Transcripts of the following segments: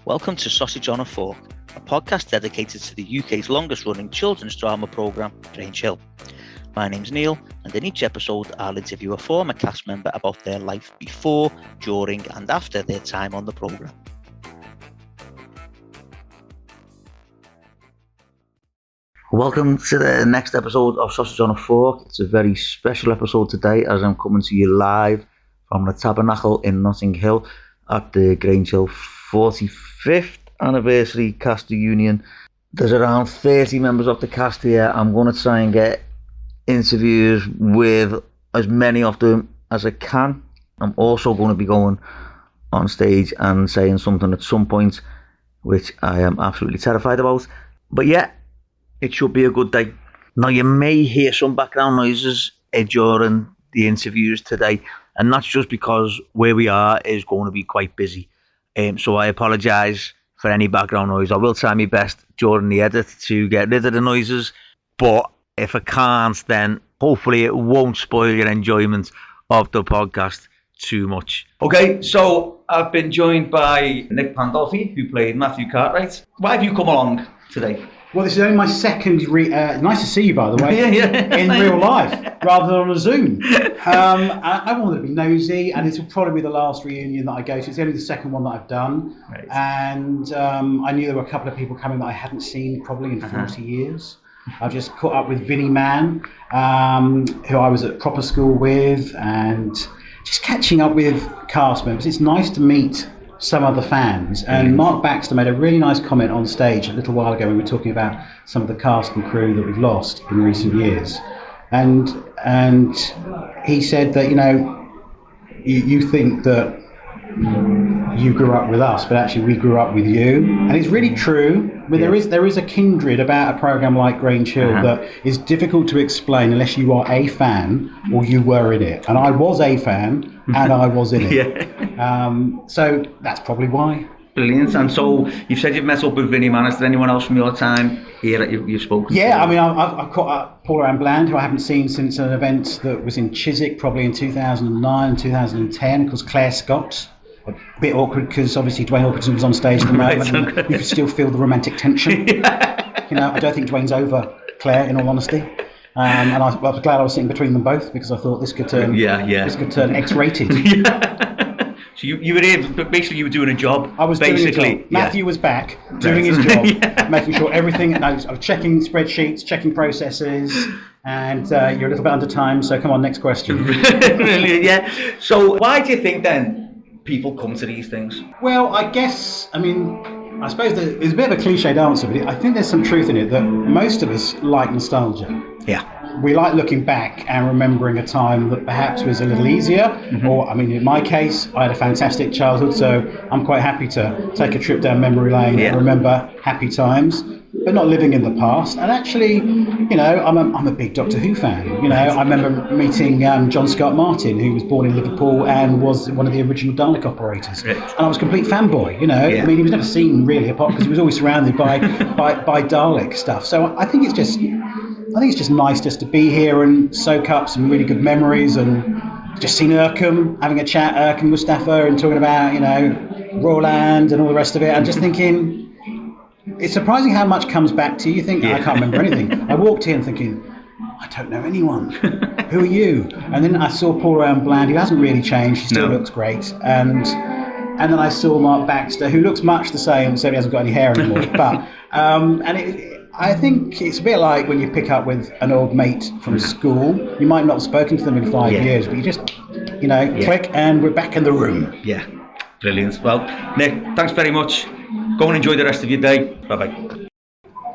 Welcome to Sausage on a Fork, a podcast dedicated to the UK's longest running children's drama programme, Grange Hill. My name's Neil, and in each episode I'll interview a former cast member about their life before, during and after their time on the programme. Welcome to the next episode of Sausage on a Fork. It's a very special episode today as I'm coming to you live from the Tabernacle in Notting Hill at the Grange Hill 45th anniversary cast reunion. There's around 30 members of the cast here. I'm going to try and get interviews with as many of them as I can. I'm also going to be going on stage and saying something at some point which I am absolutely terrified about. But yeah, it should be a good day. Now, you may hear some background noises during the interviews today, and that's just because where we are is going to be quite busy. So I apologise for any background noise. I will try my best during the edit to get rid of the noises, but if I can't, then hopefully it won't spoil your enjoyment of the podcast too much. Okay, so I've been joined by Nick Pandolfi, who played Matthew Cartwright. Why have you come along today? Well, this is only my second. Nice to see you, by the way. In real life, rather than on a Zoom. I wanted to be nosy, and this will probably be the last reunion that I go to. It's only the second one that I've done, right. And I knew there were a couple of people coming that I hadn't seen probably in 40 years. I've just caught up with Vinnie Mann, who I was at proper school with, and just catching up with cast members. It's nice to meet some other fans, and Mark Baxter made a really nice comment on stage a little while ago when we were talking about some of the cast and crew that we've lost in recent years, and he said that, you know, you think that you grew up with us, but actually we grew up with you, and it's really true. But there is a kindred about a programme like Grange Hill that is difficult to explain unless you are a fan or you were in it. And I was a fan and I was in it. So that's probably why. Brilliant. And so you've said you've met up with Vinnie Mann. Is there anyone else from your time here that you've spoken to? Yeah, I mean, I've caught up Paul Bland, who I haven't seen since an event that was in Chiswick, probably in 2009 and 2010, because Claire Scott. A bit awkward because obviously Duane Orpington was on stage at the moment, and you could still feel the romantic tension. You know, I don't think Duane's over Claire, in all honesty. And I was glad I was sitting between them both, because I thought this could turn X-rated. So you were here, but basically you were doing a job. I was basically doing a job. Matthew was back doing his job, making sure everything. And I was checking spreadsheets, checking processes, and you're a little bit under time. So come on, next question. Brilliant, yeah. So why do you think then people come to these things? Well, I suppose there's a bit of a cliched answer, but I think there's some truth in it, that most of us like nostalgia. Yeah. We like looking back and remembering a time that perhaps was a little easier, or, I mean, in my case, I had a fantastic childhood, so I'm quite happy to take a trip down memory lane and remember happy times, but not living in the past. And actually, you know, I'm a big Doctor Who fan. You know, I remember meeting John Scott Martin, who was born in Liverpool and was one of the original Dalek operators. Right. And I was a complete fanboy, you know. Yeah. I mean, he was never seen really apart because he was always surrounded by Dalek stuff. So I think it's just nice just to be here and soak up some really good memories, and just seen Erkham, having a chat, Erkham Mustafa, and talking about, you know, Roland and all the rest of it, and just thinking, it's surprising how much comes back to you. You think, I can't remember anything. I walked in thinking, I don't know anyone. Who are you? And then I saw Paul Bland, who hasn't really changed. He still looks great. And then I saw Mark Baxter, who looks much the same, except he hasn't got any hair anymore. But I think it's a bit like when you pick up with an old mate from school. You might not have spoken to them in 5 years, but you just, you know, click, and we're back in the room. Yeah, brilliant. Well, Nick, thanks very much. Go and enjoy the rest of your day. Bye-bye.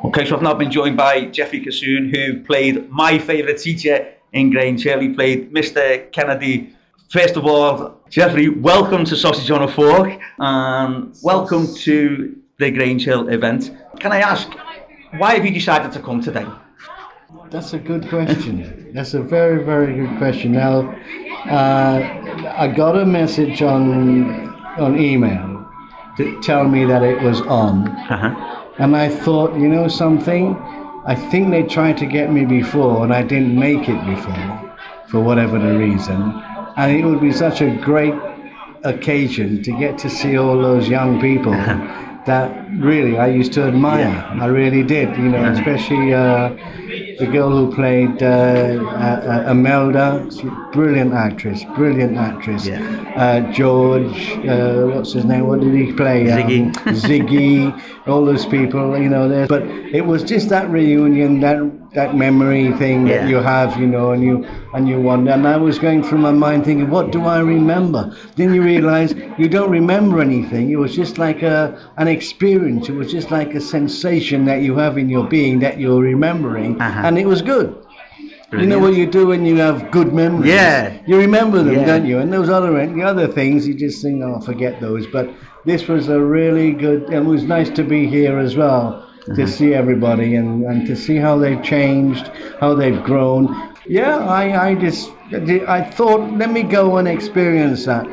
Okay, so I've now been joined by Jeffrey Cason, who played my favourite teacher in Grange Hill. He played Mr. Kennedy. First of all, Jeffrey, welcome to Sausage on a Fork, and welcome to the Grange Hill event. Can I ask, why have you decided to come today? That's a good question. That's a very, very good question. Now, I got a message on email to tell me that it was on. And I thought, you know something? I think they tried to get me before, and I didn't make it before, for whatever the reason. And it would be such a great occasion to get to see all those young people that really I used to admire. I really did, especially the girl who played Imelda, brilliant actress. George, what's his name? What did he play? Ziggy. Ziggy, all those people, there. But it was just that reunion, that memory thing that you have, and you wonder. And I was going through my mind thinking, what do I remember? Then you realize you don't remember anything. It was just like an experience. It was just like a sensation that you have in your being that you're remembering, and it was good. Brilliant. You know what you do when you have good memories? Yeah. You remember them, don't you? And those other things, you just think, oh, forget those. But this was a really good, and it was nice to be here as well, to see everybody and to see how they've changed, how they've grown. Yeah, I thought, let me go and experience that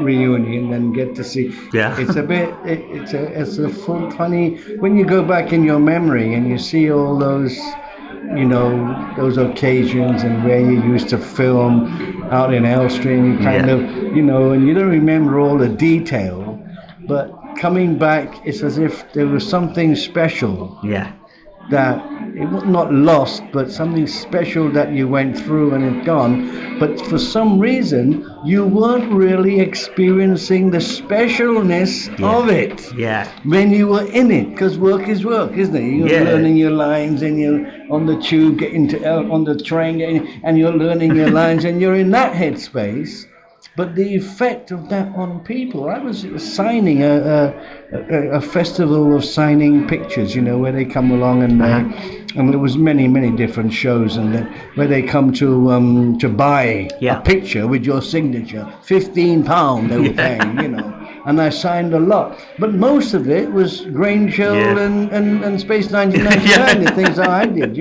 reunion and get to see. Yeah. It's a bit, it's a funny, when you go back in your memory and you see all those, those occasions and where you used to film out in Elstree, and you kind of, and you don't remember all the detail, but coming back, it's as if there was something special. Yeah. That it was not lost, but something special that you went through and it's gone. But for some reason, you weren't really experiencing the specialness of it when you were in it. Because work is work, isn't it? You're learning your lines, and you're on the tube, on the train, and you're learning your lines, and you're in that headspace. But the effect of that on people, I was signing a festival of signing pictures, where they come along and there was many different shows, and where they come to buy a picture with your signature, £15 they were paying, and I signed a lot. But most of it was Grange Hill and Space 1999, the things that I did,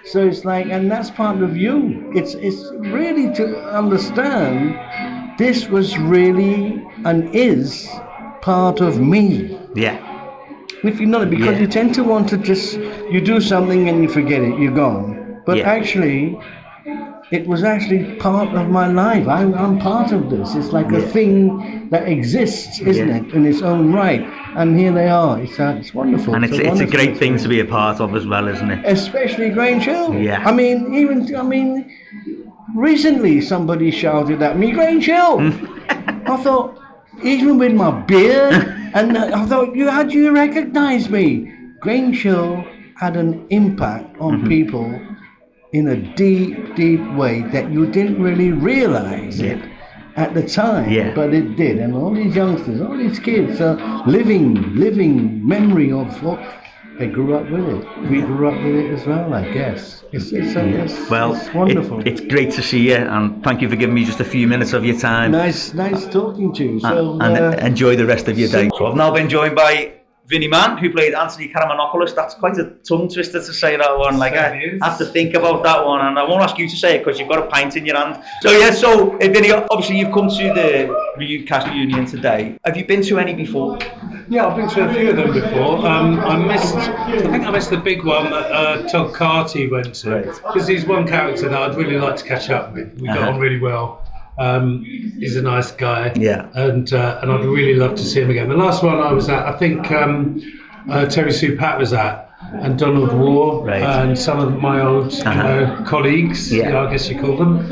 So it's like, and that's part of you. It's really to understand this was really and is part of me. Yeah. If you know it, because you tend to want to you do something and you forget it, you're gone. But actually, it was actually part of my life. I'm part of this. It's like a thing that exists, isn't it, in its own right? And here they are. It's wonderful. And it's a great thing to be a part of as well, isn't it? Especially Grange Hill. Yeah. I mean, recently somebody shouted at me, Grange Hill. I thought, even with my beard, and I thought, how do you recognise me? Grange Hill had an impact on people in a deep way that you didn't really realise it at the time, but it did. And all these youngsters, all these kids are living memory of what they grew up with it. We grew up with it as well, I guess. It's wonderful. It's great to see you, and thank you for giving me just a few minutes of your time. Nice talking to you. So, and enjoy the rest of your day. So I've now been joined by Vinnie Mann, who played Anthony Karamanopoulos. That's quite a tongue twister to say that one. Like, I have to think about that one, and I won't ask you to say it because you've got a pint in your hand. So Vinnie, obviously you've come to the cast reunion today. Have you been to any before? Yeah, I've been to a few of them before. I think I missed the big one that Todd Carty went to, because he's one character that I'd really like to catch up with. We got on really well. He's a nice guy, and I'd really love to see him again. The last one I was at, I think Terry Sue Pat was at, and Donald War, and some of my old colleagues, I guess you call them,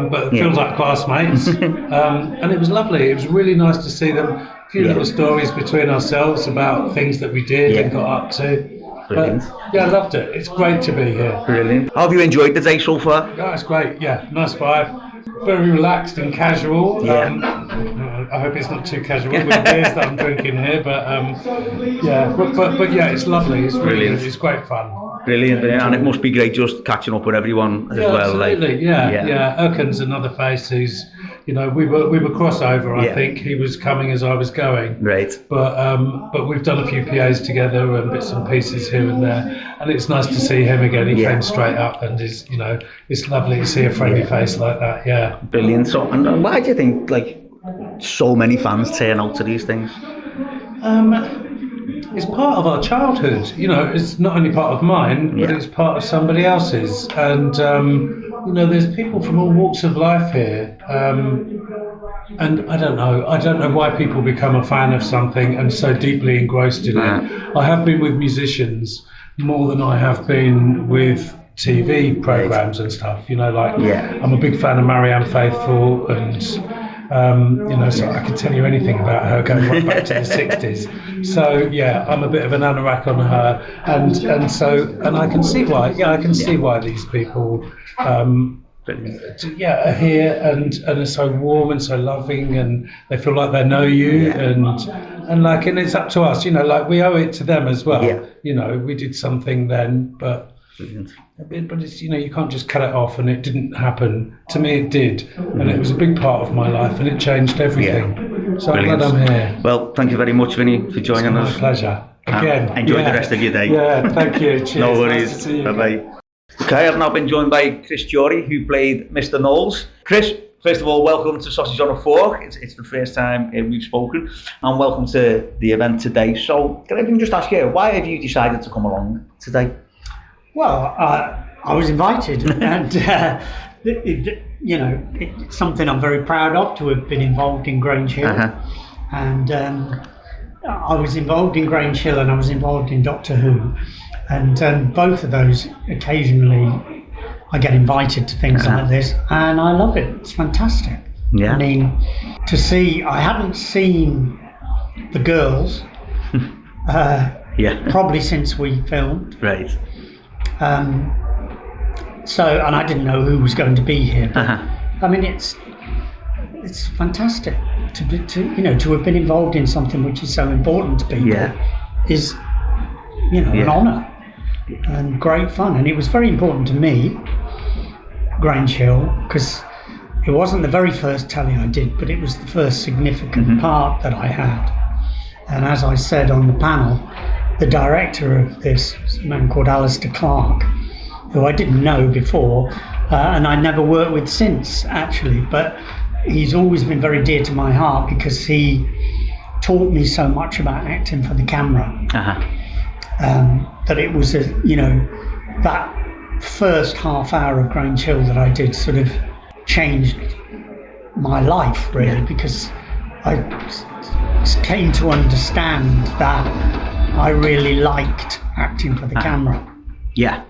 but it feels like classmates, and it was lovely. It was really nice to see them. A few little stories between ourselves about things that we did and got up to. Brilliant. I loved it. It's great to be here. Brilliant. How have you enjoyed the day so far? Yeah, it's great. Yeah, nice vibe. Very relaxed and casual. I hope it's not too casual with the beers that I'm drinking here, but it's lovely. It's brilliant. It's great fun. Brilliant, and it must be great just catching up with everyone as well. Absolutely, Erkin's another face who's, we were crossover. I think he was coming as I was going. Right. But we've done a few PAs together and bits and pieces here and there, and it's nice to see him again. He came straight up, and it's lovely to see a friendly face like that. Yeah. Brilliant. So, and why do you think so many fans turn out to these things? It's part of our childhood. It's not only part of mine, but it's part of somebody else's. And there's people from all walks of life here. And I don't know why people become a fan of something and so deeply engrossed in it. I have been with musicians more than I have been with TV programs and stuff. You know, like I'm a big fan of Marianne Faithfull, and you know, so I can tell you anything about her going right back to the 60s. So yeah, I'm a bit of an anorak on her, and I can see why. Yeah, I can see why these people. Are here and are so warm and so loving, and they feel like they know you, and it's up to us, you know, like we owe it to them as well. You know, we did something then, but it's, you know, you can't just cut it off, and it didn't happen. To me, it did, and it was a big part of my life, and it changed everything. So I'm glad I'm here. Well, thank you very much, Vinnie, for joining us. My pleasure. Again. Enjoy the rest of your day. Yeah, thank you. Cheers. No worries. Nice to see you. Bye-bye. Okay, I've now been joined by Chris Jory, who played Mr. Knowles. Chris, first of all, welcome to Sausage on a Fork. It's the first time we've spoken, and welcome to the event today. So, can I just ask you, why have you decided to come along today? Well, I was invited, and you know, it's something I'm very proud of, to have been involved in Grange Hill. And I was involved in Grange Hill, and I was involved in Doctor Who. And both of those, occasionally I get invited to things like this, and I love it. It's fantastic. I mean, to see, I hadn't seen the girls probably since we filmed. Right. So, and I didn't know who was going to be here. But, I mean, it's fantastic to have been involved in something which is so important to people. Is, you know, an honour. And great fun, and it was very important to me, Grange Hill, because it wasn't the very first telly I did, but it was the first significant part that I had. And as I said on the panel, the director of this was a man called Alistair Clark, who I didn't know before, and I never worked with since, actually, but he's always been very dear to my heart because he taught me so much about acting for the camera. That it was, that first half hour of Grange Hill that I did sort of changed my life, really, because I came to understand that I really liked acting for the camera. Yeah.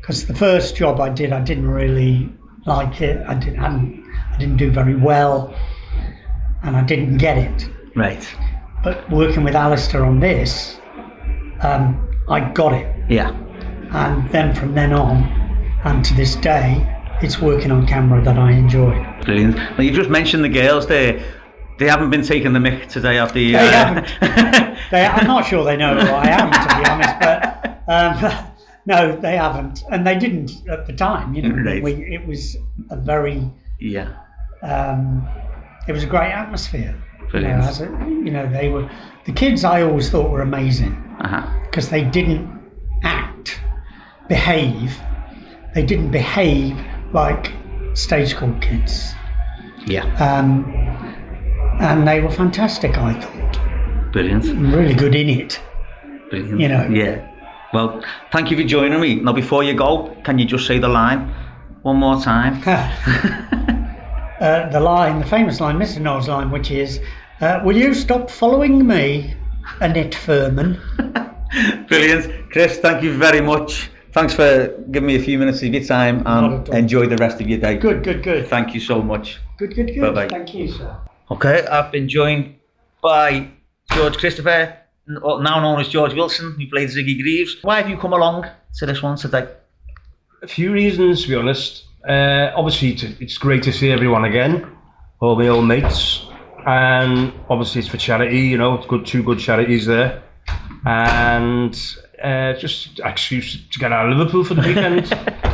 Because the first job I did, I didn't really like it. I didn't do very well, and I didn't get it. Right. But working with Alistair on this, I got it. Yeah. And then from then on, and to this day, it's working on camera that I enjoy. Brilliant. Well, you just mentioned the girls there. They haven't been taking the mick today, have they? They haven't. I'm not sure they know who I am, to be honest, but no, they haven't. And they didn't at the time, you know. Right. It was a very... Yeah. It was a great atmosphere. Brilliant. They were... The kids I always thought were amazing. Because they didn't behave. They didn't behave like stage school kids. Yeah. And they were fantastic, I thought. Brilliant. Really good in it. Brilliant. You know. Yeah. Well, thank you for joining me. Now, before you go, can you just say the line one more time? The famous line, Mr. Knowles' line, which is, will you stop following me, Annette Furman? Brilliant. Chris, thank you very much. Thanks for giving me a few minutes of your time, and enjoy the rest of your day. Good. Thank you so much. Good. Bye-bye. Thank you, sir. Okay, I've been joined by George Christopher, now known as George Wilson, who played Ziggy Greaves. Why have you come along to this one today? A few reasons, to be honest. Obviously, it's great to see everyone again, all my old mates, and obviously it's for charity. You know, it's two good charities there, and just an excuse to get out of Liverpool for the weekend.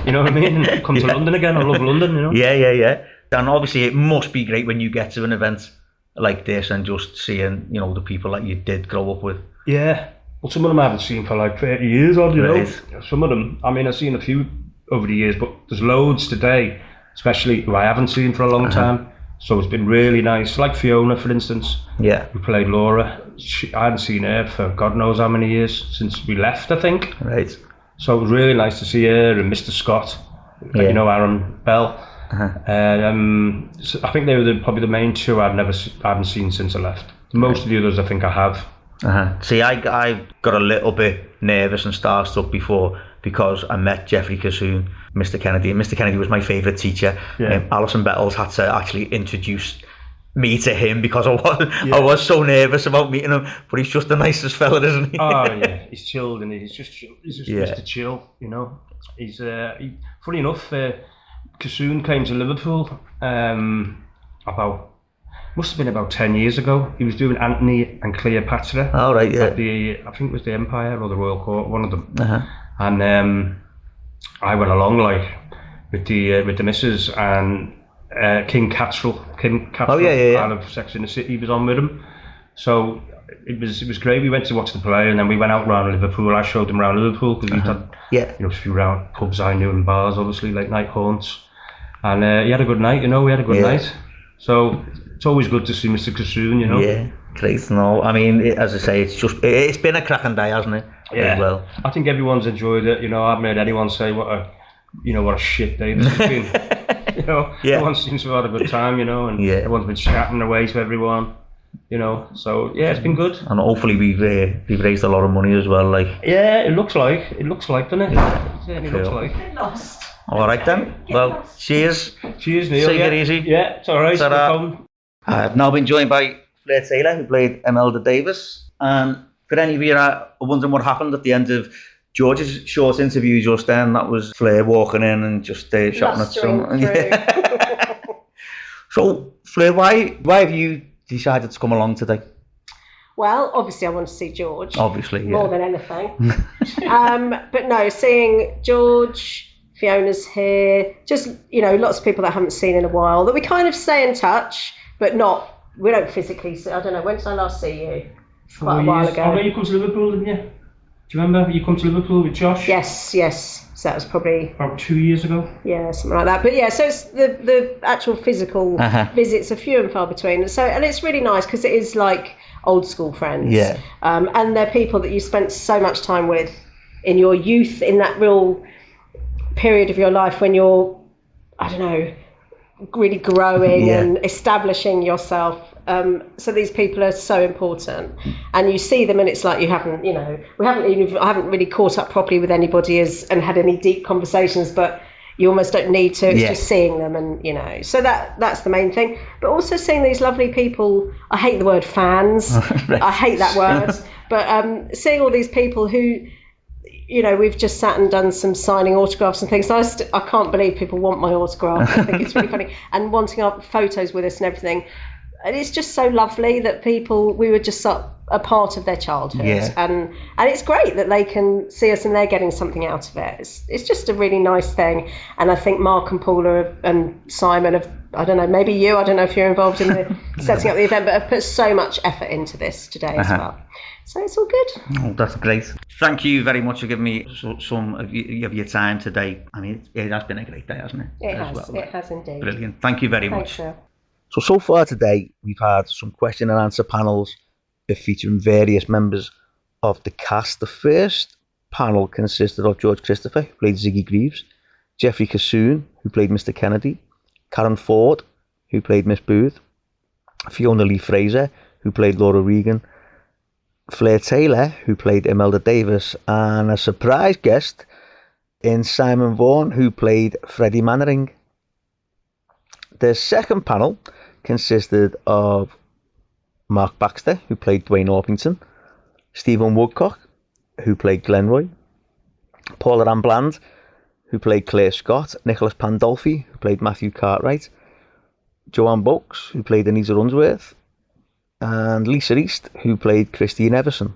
You know what I mean? And come to London again. I love London. You know. Yeah. And obviously, it must be great when you get to an event like this and just seeing, you know, the people that you did grow up with. Yeah. Well, some of them I haven't seen for like 30 years, odd, you know. Some of them, I mean, I've seen a few over the years, but there's loads today, especially who I haven't seen for a long time. So it's been really nice. Like Fiona, for instance. Yeah. Who played Laura. I hadn't seen her for God knows how many years, since we left, I think. Right. So it was really nice to see her, and Mr. Scott, you know, Aaron Bell. So I think they were probably the main two I haven't seen since I left. Most of the others I think I have. See, I got a little bit nervous and starstruck before because I met Jeffrey Cason, Mr. Kennedy, and Mr. Kennedy was my favourite teacher. Alison Bettles had to actually introduce me to him because I was so nervous about meeting him, but he's just the nicest fella, isn't he? Oh yeah, he's chilled and he's just Mr. Chill, you know. He's funny enough, Cason came to Liverpool must have been about 10 years ago. He was doing Anthony and Cleopatra. Oh right, yeah. At I think it was the Empire or the Royal Court, one of them. And I went along like with the missus and Kim Cattrall out of Sex and the City was on with him. So it was great. We went to watch the play and then we went out around Liverpool. I showed him around Liverpool because we'd had a few round pubs I knew and bars, obviously, late night haunts. And he had a good night, you know. We had a good night. So it's always good to see Mr. Cason, you know. Yeah, great. No, I mean, as I say, it's been a cracking day, hasn't it? Yeah. As well. I think everyone's enjoyed it. You know, I haven't heard anyone say what a shit day this has been. You know, everyone seems to have had a good time, you know, and everyone's been chatting away to everyone, you know. So yeah, it's been good. And hopefully we've raised a lot of money as well, like. Yeah, it looks like, doesn't it? It certainly looks like. Lost. All right then. Well, cheers. Cheers, Neil. Take it easy. Yeah, it's all right. I've now been joined by Fleur Taylor, who played Imelda Davis. And for any of you are wondering what happened at the end of George's short interview just then, that was Fleur walking in and just shouting at someone. So, Fleur, why have you decided to come along today? Well, obviously I want to see George. Obviously, more than anything. But no, seeing George, Fiona's here, just, you know, lots of people that I haven't seen in a while, that we kind of stay in touch, but we don't physically see. I don't know, when did I last see you? Quite a while ago. Oh, you come to Liverpool, didn't you? Do you remember? You come to Liverpool with Josh? Yes. So that was probably about 2 years ago. Yeah, something like that. But yeah, so it's the actual physical visits are few and far between. So, and it's really nice because it is like old school friends. Yeah. And they're people that you spent so much time with in your youth, in that real period of your life when you're, I don't know, really growing and establishing yourself. So these people are so important, and you see them and it's like you haven't, you know, I haven't really caught up properly with anybody and had any deep conversations, but you almost don't need to. It's just seeing them, and you know, so that's the main thing. But also seeing these lovely people. I hate the word fans. I hate that word. But seeing all these people who, you know, we've just sat and done some signing autographs and things. I can't believe people want my autograph. I think it's really funny, and wanting our photos with us and everything. And it's just so lovely that we were just a part of their childhood. Yeah. And it's great that they can see us and they're getting something out of it. It's just a really nice thing. And I think Mark and Paula and Simon have, I don't know, maybe you, I don't know if you're involved in the setting up the event, but have put so much effort into this today as well. So it's all good. Oh, that's great. Thank you very much for giving me some of your time today. I mean, it has been a great day, hasn't it? It has indeed. Brilliant. Thank you very much. Thanks, So far today, we've had some question and answer panels featuring various members of the cast. The first panel consisted of George Christopher, who played Ziggy Greaves, Jeffrey Cason, who played Mr. Kennedy, Karen Ford, who played Miss Booth, Fiona Lee Fraser, who played Laura Regan, Fleur Taylor, who played Imelda Davis, and a surprise guest in Simon Vaughan, who played Freddie Mannering. The second panel consisted of Mark Baxter, who played Duane Orpington, Stephen Woodcock, who played Glenroy, Paula Ann Bland, who played Claire Scott, Nicholas Pandolfi, who played Matthew Cartwright, Joanne Boakes, who played Anita Unsworth, and Lisa East, who played Christine Everson.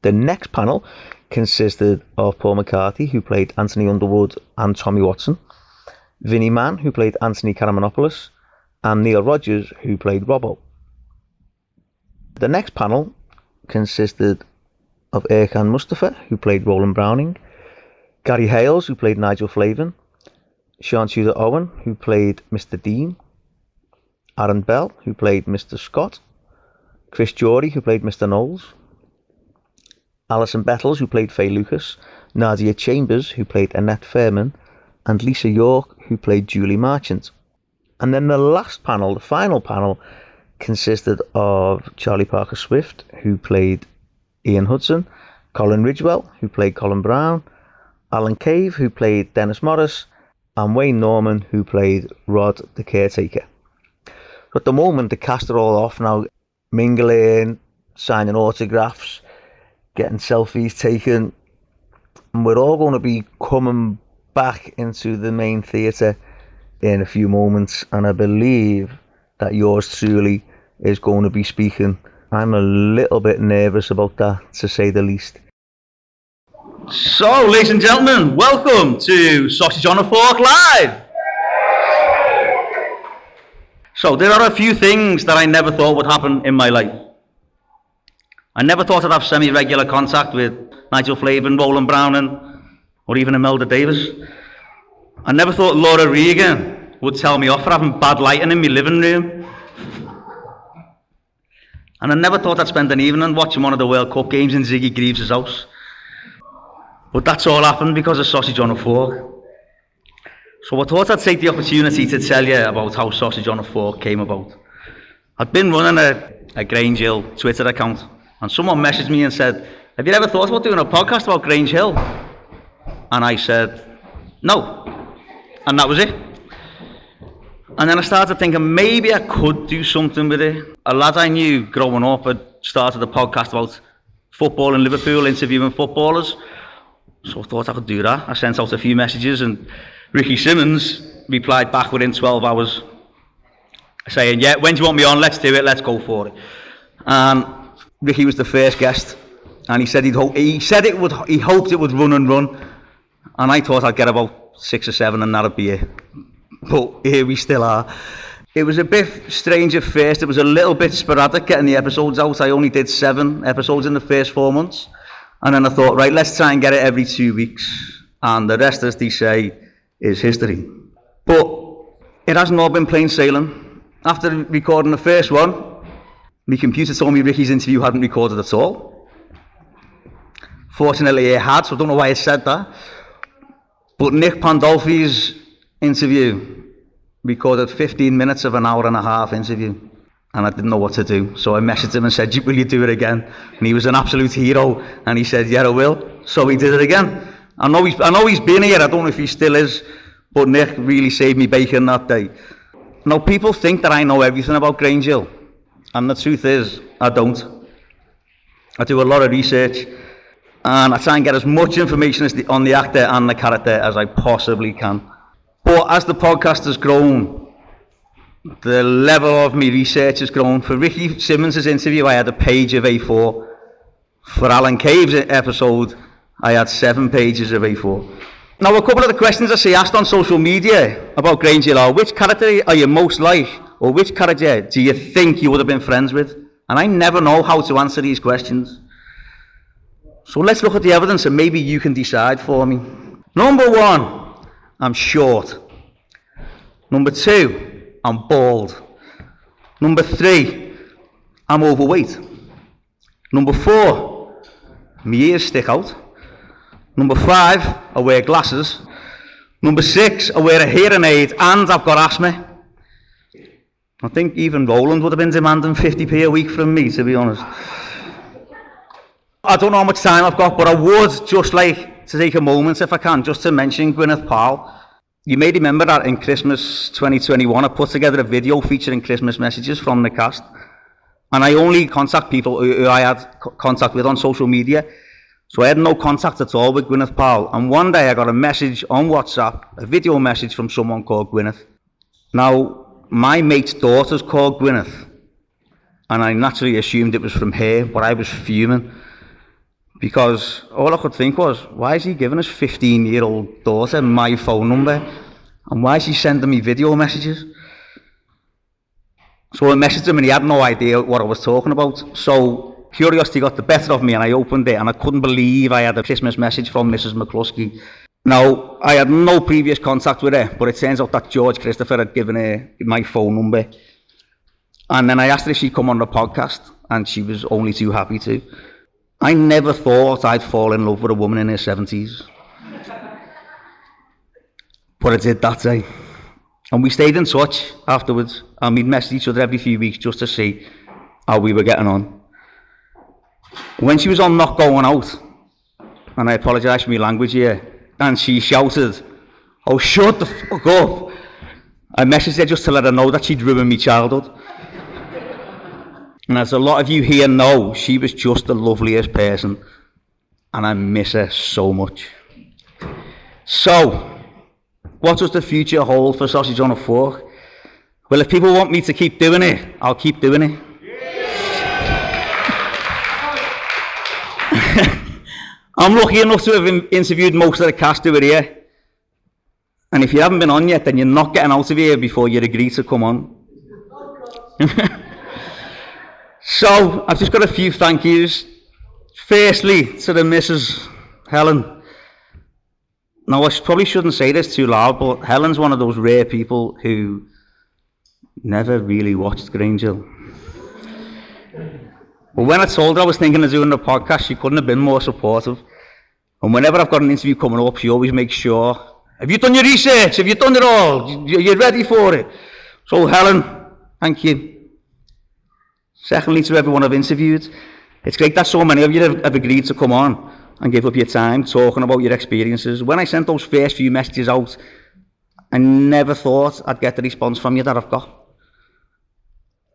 The next panel consisted of Paul McCarthy, who played Anthony Underwood and Tommy Watson, Vinnie Mann, who played Anthony Karamanopoulos, and Neil Rogers, who played Robbo. The next panel consisted of Erkan Mustafa, who played Roland Browning, Gary Hales, who played Nigel Flavin, Sean Tudor Owen, who played Mr. Dean, Aaron Bell, who played Mr. Scott, Chris Jory, who played Mr. Knowles, Alison Bettles, who played Faye Lucas, Nadia Chambers, who played Annette Fairman, and Lisa York, who played Julie Marchant. And then the last panel, the final panel, consisted of Charlie Parker Swift, who played Ian Hudson, Colin Ridgewell, who played Colin Brown, Alan Cave, who played Dennis Morris, and Wayne Norman, who played Rod the caretaker. At the moment, the cast are all off now, mingling, signing autographs, getting selfies taken, and we're all going to be coming back into the main theatre in a few moments, and I believe that yours truly is going to be speaking. I'm a little bit nervous about that, to say the least. So, ladies and gentlemen, welcome to Sausage on a Fork Live. So, there are a few things that I never thought would happen in my life. I never thought I'd have semi-regular contact with Nigel Flavin, Roland Browning, or even Imelda Davis. I never thought Laura Regan would tell me off for having bad lighting in my living room. And I never thought I'd spend an evening watching one of the World Cup games in Ziggy Greaves' house. But that's all happened because of Sausage on a Fork. So I thought I'd take the opportunity to tell you about how Sausage on a Fork came about. I'd been running a Grange Hill Twitter account, and someone messaged me and said, "Have you ever thought about doing a podcast about Grange Hill?" And I said, "No." And that was it. And then I started thinking maybe I could do something with it. A lad I knew growing up had started a podcast about football in Liverpool, interviewing footballers. So I thought I could do that. I sent out a few messages and Ricky Simmons replied back within 12 hours saying, "Yeah, when do you want me on? Let's do it, let's go for it." And Ricky was the first guest, and he said he hoped it would run and run, and I thought I'd get about 6 or 7 and that'd be it. But here we still are. It was a bit strange at first. It was a little bit sporadic getting the episodes out. I only did 7 episodes in the first 4 months. And then I thought, right, let's try and get it every 2 weeks. And the rest, as they say, is history. But it hasn't all been plain sailing. After recording the first one, my computer told me Ricky's interview hadn't recorded at all. Fortunately, it had, so I don't know why it said that. But Nick Pandolfi's interview recorded 15 minutes of an hour and a half interview. And I didn't know what to do. So I messaged him and said, "Will you do it again?" And he was an absolute hero. And he said, "Yeah, I will." So he did it again. I know he's been here. I don't know if he still is. But Nick really saved me bacon that day. Now, people think that I know everything about Grange Hill. And the truth is, I don't. I do a lot of research. And I try and get as much information on the actor and the character as I possibly can. But as the podcast has grown, the level of my research has grown. For Ricky Simmons' interview, I had a page of A4. For Alan Cave's episode, I had 7 pages of A4. Now, a couple of the questions I see asked on social media about Grange Hill are, which character are you most like? Or which character do you think you would have been friends with? And I never know how to answer these questions. So let's look at the evidence and maybe you can decide for me. Number 1, I'm short. Number 2, I'm bald. Number 3, I'm overweight. Number 4, my ears stick out. Number 5, I wear glasses. Number 6, I wear a hearing aid and I've got asthma. I think even Roland would have been demanding 50p a week from me, to be honest. I don't know how much time I've got, but I would just like to take a moment, if I can, just to mention Gwyneth Paltrow. You may remember that in Christmas 2021, I put together a video featuring Christmas messages from the cast. And I only contact people who I had contact with on social media. So I had no contact at all with Gwyneth Paltrow. And one day I got a message on WhatsApp, a video message from someone called Gwyneth. Now, my mate's daughter's called Gwyneth. And I naturally assumed it was from her, but I was fuming. Because all I could think was, why is he giving his 15-year-old daughter my phone number? And why is he sending me video messages? So I messaged him and he had no idea what I was talking about. So curiosity got the better of me and I opened it and I couldn't believe I had a Christmas message from Mrs. McCluskey. Now, I had no previous contact with her, but it turns out that George Christopher had given her my phone number. And then I asked her if she'd come on the podcast and she was only too happy to. I never thought I'd fall in love with a woman in her 70s. But I did that day. And we stayed in touch afterwards, and we'd message each other every few weeks just to see how we were getting on. When she was on Not Going Out, and I apologise for my language here, and she shouted, "Oh, shut the fuck up," I messaged her just to let her know that she'd ruined my childhood. And as a lot of you here know, she was just the loveliest person, and I miss her so much. So, what does the future hold for Sausage on a Fork? Well, if people want me to keep doing it, I'll keep doing it. I'm lucky enough to have interviewed most of the cast who are here. And if you haven't been on yet, then you're not getting out of here before you agree to come on. So, I've just got a few thank yous. Firstly, to the Mrs. Helen. Now, I probably shouldn't say this too loud, but Helen's one of those rare people who never really watched Grange Hill. But when I told her I was thinking of doing the podcast, she couldn't have been more supportive. And whenever I've got an interview coming up, she always makes sure, have you done your research? Have you done it all? You're ready for it? So Helen, thank you. Secondly, to everyone I've interviewed, it's great that so many of you have agreed to come on and give up your time talking about your experiences. When I sent those first few messages out, I never thought I'd get the response from you that I've got.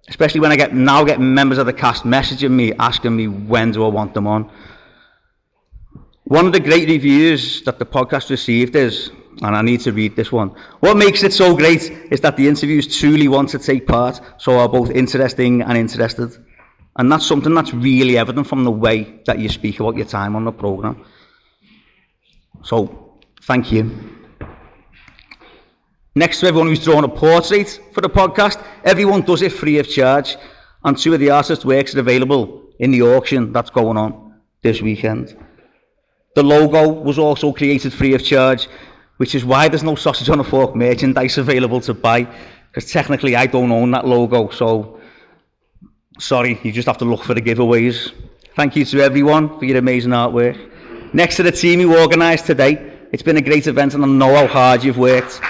Especially when I get members of the cast messaging me, asking me when do I want them on. One of the great reviews that the podcast received is, and I need to read this one, what makes it so great is that the interviews truly want to take part, so are both interesting and interested. And that's something that's really evident from the way that you speak about your time on the programme. So, thank you. Next to everyone who's drawn a portrait for the podcast, everyone does it free of charge, and 2 of the artists' works are available in the auction that's going on this weekend. The logo was also created free of charge, which is why there's no Sausage on a Fork merchandise available to buy, because technically I don't own that logo, so sorry, you just have to look for the giveaways. Thank you to everyone for your amazing artwork. Next to the team who organised today, it's been a great event and I know how hard you've worked.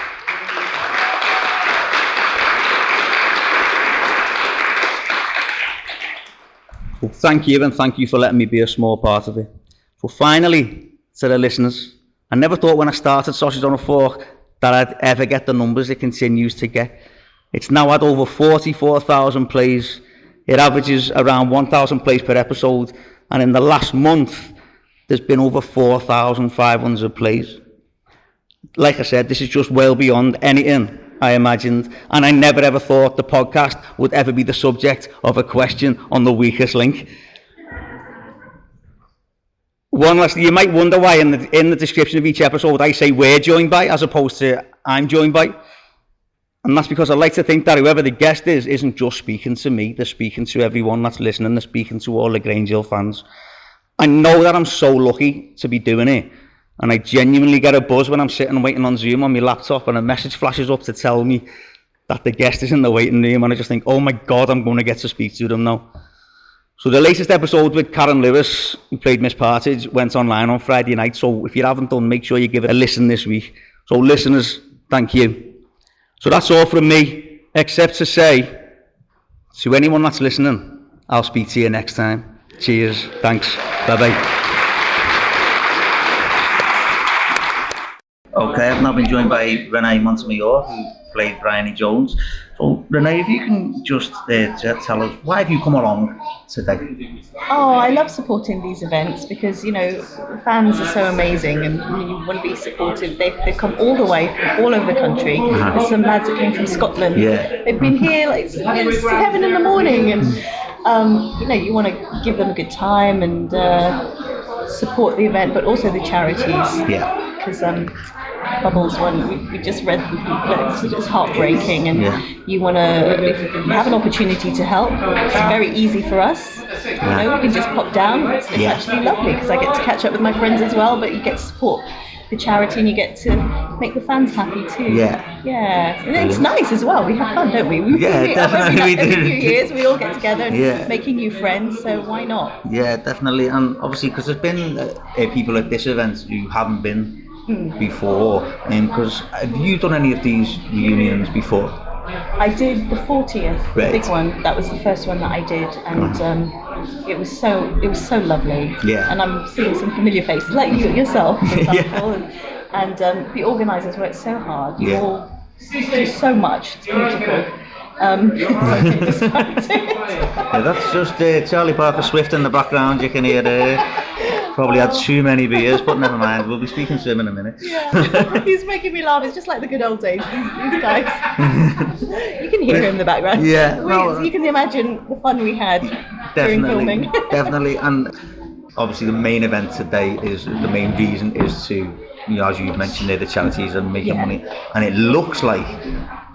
Well, thank you, and thank you for letting me be a small part of it. So finally, to the listeners, I never thought when I started Sausage on a Fork that I'd ever get the numbers it continues to get. It's now had over 44,000 plays. It averages around 1,000 plays per episode, and in the last month, there's been over 4,500 plays. Like I said, this is just well beyond anything I imagined, and I never ever thought the podcast would ever be the subject of a question on the weakest link. One last, you might wonder why in the description of each episode I say we're joined by as opposed to I'm joined by. And that's because I like to think that whoever the guest is isn't just speaking to me, they're speaking to everyone that's listening, they're speaking to all the Grange Hill fans. I know that I'm so lucky to be doing it, and I genuinely get a buzz when I'm sitting waiting on Zoom on my laptop and a message flashes up to tell me that the guest is in the waiting room, and I just think, oh my God, I'm going to get to speak to them now. So the latest episode with Karen Lewis, who played Miss Partridge, went online on Friday night, so if you haven't done, make sure you give it a listen this week. So listeners, thank you. So that's all from me, except to say, to anyone that's listening, I'll speak to you next time. Cheers, thanks, bye-bye. Okay, I've now been joined by Renee Montem, who played Bryony Jones. So, Renee, if you can just tell us, why have you come along today? Oh, I love supporting these events because, you know, fans are so amazing and you want to be supportive. They've come all the way from all over the country. There's some lads that came from Scotland. Yeah. They've been here like it's 7 in the morning and, you know, you want to give them a good time and support the event, but also the charities. Yeah. Because Bubbles one, we just read the booklets, it's heartbreaking, and you want to, if you have an opportunity to help, it's very easy for us, you know, we can just pop down, it's actually lovely, because I get to catch up with my friends as well, but you get to support the charity and you get to make the fans happy too. Yeah, and it's nice as well, we have fun, don't we? Definitely. Every few years we all get together and making new friends, so why not? Yeah, definitely, and obviously because there's been people at this event who haven't been before. Because have you done any of these reunions before? I did the 40th, the big one. That was the first one that I did, and it was so lovely. Yeah. And I'm seeing some familiar faces, like you yourself, for example. And the organisers worked so hard. You all do so much. It's beautiful. That's just Charlie Parker Swift in the background. You can hear there. Probably had too many beers, but never mind. We'll be speaking to him in a minute. Yeah, he's making me laugh. It's just like the good old days. These guys. You can hear him in the background. Yeah. You can imagine the fun we had during filming. Definitely. And obviously the main event today the main reason is to, as you've mentioned there, the charities and making money. And it looks like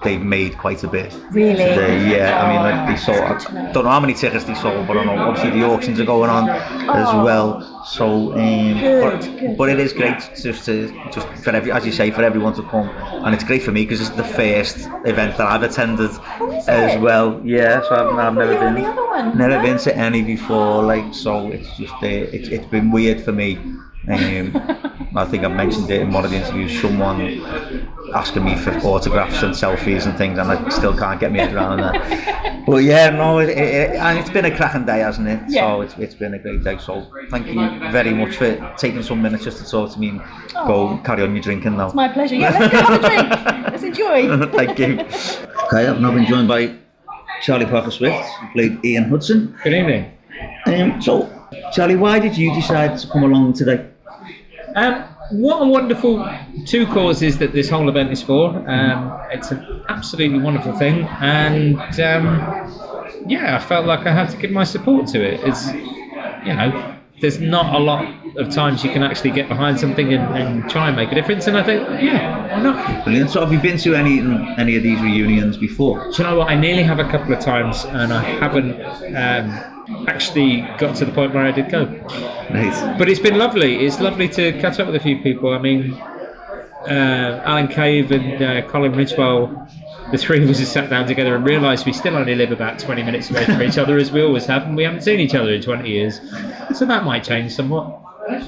they've made quite a bit. Really? Today. Yeah. I mean, they sold. I don't know how many tickets they sold, but I know obviously the auctions are going on as well. So, but it is great just for as you say, for everyone to come, and it's great for me because it's the first event that I've attended as well. Yeah, so I've never been to any before. So it's just it's been weird for me. I think I've mentioned it in one of the interviews. Someone asking me for autographs and selfies and things, and I still can't get my head around that. But yeah, no, and it's been a cracking day, hasn't it? Yeah. So it's been a great day. So thank you very much for taking some minutes just to talk to me and go carry on your drinking now. It's my pleasure. Yeah, let's go have a drink. Let's enjoy. Thank you. Okay, I've now been joined by Charlie Parker Swift, who played Ian Hudson. Good evening. So, Charlie, why did you decide to come along today? What a wonderful two causes that this whole event is for. It's an absolutely wonderful thing, and I felt like I had to give my support to it. It's, there's not a lot of times you can actually get behind something and try and make a difference, and I think, why not? Brilliant. So have you been to any of these reunions before? Do you know what? I nearly have a couple of times, and I haven't actually got to the point where I did go. Nice. But it's been lovely. It's lovely to catch up with a few people. I mean, Alan Cave and Colin Ridgewell, the three of us have sat down together and realised we still only live about 20 minutes away from each other, as we always have, and we haven't seen each other in 20 years. So that might change somewhat.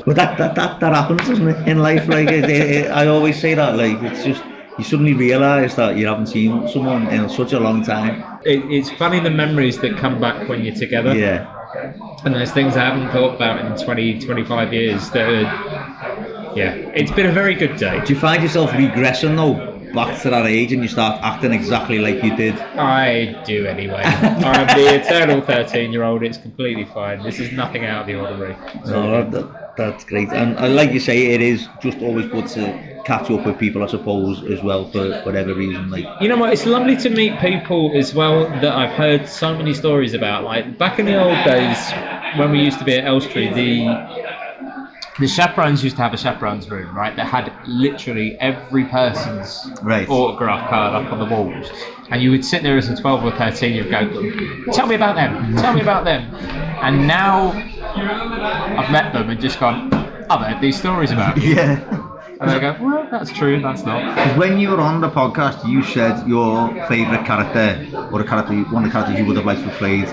But that happens, doesn't it, in life? Like I always say that, like, it's just, you suddenly realise that you haven't seen someone in such a long time. It's funny the memories that come back when you're together. Yeah. And there's things I haven't thought about in 20, 25 years that are, it's been a very good day. Do you find yourself regressing though, back to that age, and you start acting exactly like you did? I do anyway. I'm the eternal 13-year-old. It's completely fine. This is nothing out of the ordinary. No, that's great. And like you say, it is just always good to catch up with people, I suppose, as well, for whatever reason. Like, you know what? It's lovely to meet people as well that I've heard so many stories about. Like back in the old days when we used to be at Elstree, the chaperones used to have a chaperones room, right? That had literally every person's autograph card up on the walls. And you would sit there as a 12 or 13, you'd go, tell me about them, tell me about them. And now I've met them and just gone, I've heard these stories about you. Yeah. And they go, well, that's true, that's not. When you were on the podcast, you said your favourite character, or one of the characters you would have liked to have played,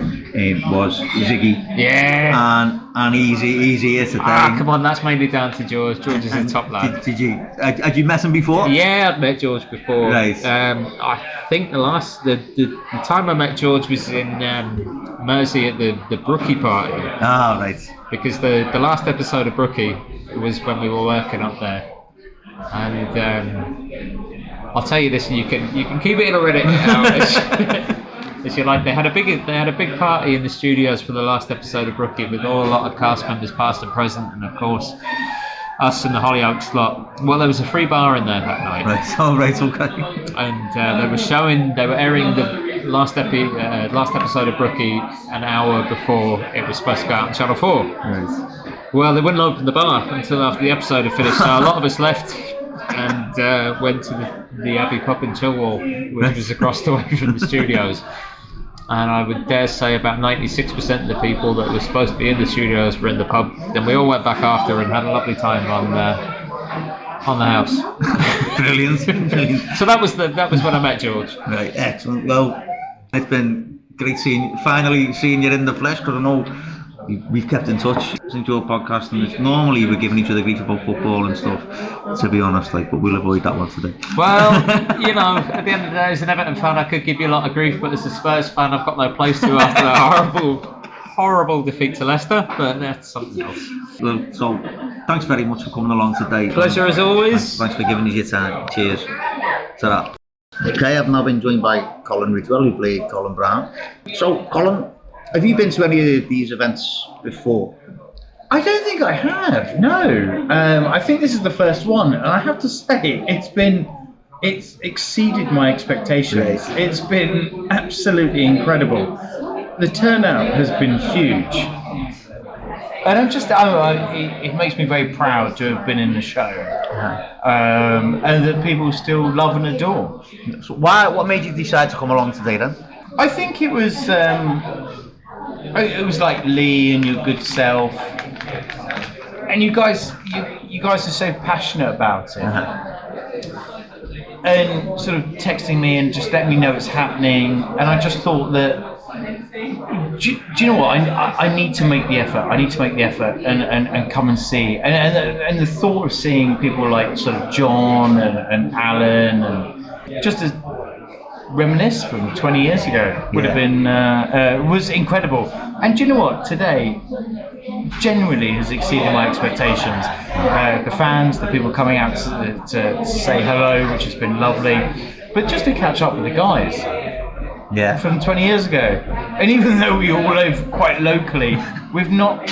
was Ziggy. Yeah. And easy as a thing. Come on, that's mainly down to George. George is a top lad. Did you? Had you met him before? Yeah, I'd met George before. Right. I think the time I met George was in Mersey at the Brookie party. Ah, right. Because the last episode of Brookie was when we were working up there. And I'll tell you this, and you can keep it in already. As you like, they had a big party in the studios for the last episode of Brookie with a lot of cast members, past and present, and of course us and the Hollyoaks lot. Well, there was a free bar in there that night. Right. Oh, right. Okay. And they were airing the last episode of Brookie an hour before it was supposed to go out on Channel 4. Right. Well, they wouldn't open the bar until after the episode had finished, so a lot of us left and went to the Abbey Pub in Chilwell, which was across the way from the studios. And I would dare say about 96% of the people that were supposed to be in the studios were in the pub. Then we all went back after and had a lovely time on the house. Brilliant. So that was when I met George. Right, excellent. Well, it's been great finally seeing you in the flesh, because I know we've kept in touch since your podcast, and normally we're giving each other grief about football and stuff, to be honest, like, but we'll avoid that one today. Well, you know, at the end of the day, as an Everton fan, I could give you a lot of grief, but as a Spurs fan, I've got no place to after that horrible defeat to Leicester, but that's something else. Well, so, thanks very much for coming along today. Pleasure as always. Thanks for giving us your time. Cheers. Ta-ra. Okay, I've now been joined by Colin Ridgewell, who played Colin Brown. So, Colin, have you been to any of these events before? I don't think I have, no. I think this is the first one, and I have to say, it's exceeded my expectations. Right. It's been absolutely incredible. The turnout has been huge. And it makes me very proud to have been in the show, and that people still love and adore. So what made you decide to come along today then? I think it was like Lee and your good self, and you guys are so passionate about it, and sort of texting me and just letting me know it's happening. And I just thought that, do you know what? I need to make the effort. I need to make the effort and come and see. And the thought of seeing people like sort of John and Alan and just to reminisce from 20 years ago would have been was incredible. And do you know what? Today genuinely has exceeded my expectations. The fans, the people coming out to say hello, which has been lovely, but just to catch up with the guys. Yeah. From 20 years ago. And even though we all live quite locally, we've not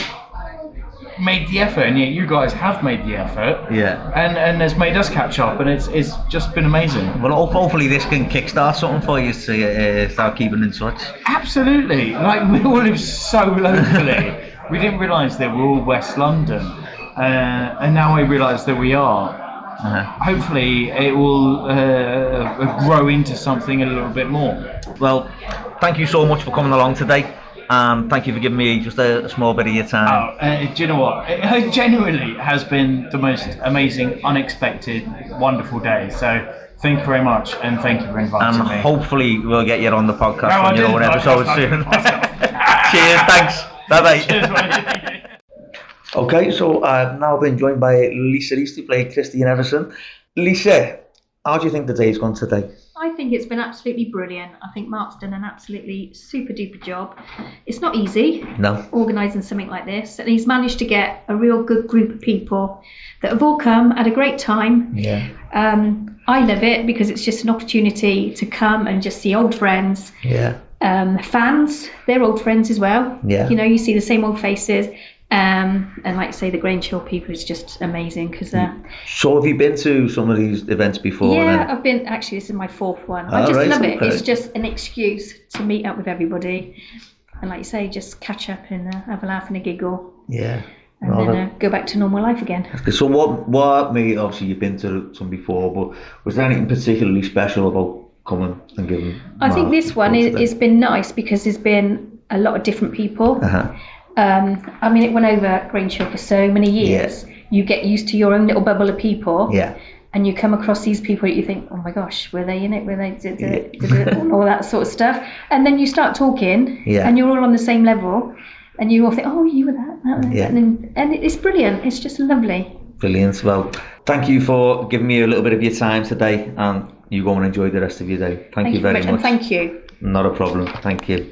made the effort, and yet you guys have made the effort. Yeah. And has made us catch up, and it's just been amazing. Well, hopefully this can kickstart something for you to start keeping in touch. Absolutely. Like, we all live so locally. We didn't realise that we're all West London. And now I realise that we are. Hopefully it will grow into something a little bit more. Well, thank you so much for coming along today, and thank you for giving me just a small bit of your time. Do you know what? It genuinely has been the most amazing, unexpected, wonderful day. So thank you very much, and thank you for inviting me. And hopefully we'll get you on the podcast on your own episode soon. Cheers, thanks. Bye-bye. Cheers, mate. Okay, so I've now been joined by Lisa East, who played Christine Everson. Lisa, how do you think the day's gone today? I think it's been absolutely brilliant. I think Mark's done an absolutely super duper job. It's not easy, organising something like this, and he's managed to get a real good group of people that have all come, had a great time. Yeah. I love it because it's just an opportunity to come and just see old friends. Yeah. Fans, they're old friends as well. Yeah. You know, you see the same old faces. And like I say, the Grange Hill people is just amazing because. So have you been to some of these events before? Yeah, I've been. Actually, this is my fourth one. I just love it. It's just an excuse to meet up with everybody, and like you say, just catch up and have a laugh and a giggle. Yeah. And then go back to normal life again. So what made, obviously you've been to some before, but was there anything particularly special about coming and giving? I think this one has been nice because there's been a lot of different people. I mean, it went over Grange Hill for so many years. Yeah. You get used to your own little bubble of people. Yeah. And you come across these people that you think, oh my gosh, were they in it? Were they all that sort of stuff? And then you start talking, and you're all on the same level, and you all think, oh, you were that. Yeah. And it's brilliant. It's just lovely. Brilliant. Well, thank you for giving me a little bit of your time today, and you go and enjoy the rest of your day. Thank you very much. And thank you. Not a problem. Thank you.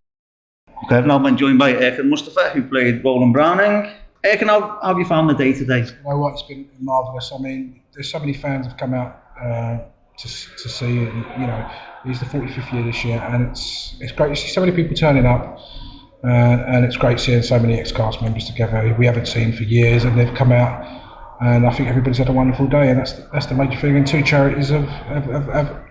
Okay, I've now been joined by Erkan Mustafa, who played Roland Browning. Erkan, how have you found the day today? You know what, it's been marvellous. I mean, there's so many fans have come out to see it. And, you know, it's the 45th year this year, and it's great to see so many people turning up. And it's great seeing so many ex-cast members together who we haven't seen for years, and they've come out. And I think everybody's had a wonderful day, and that's the major thing. And two charities have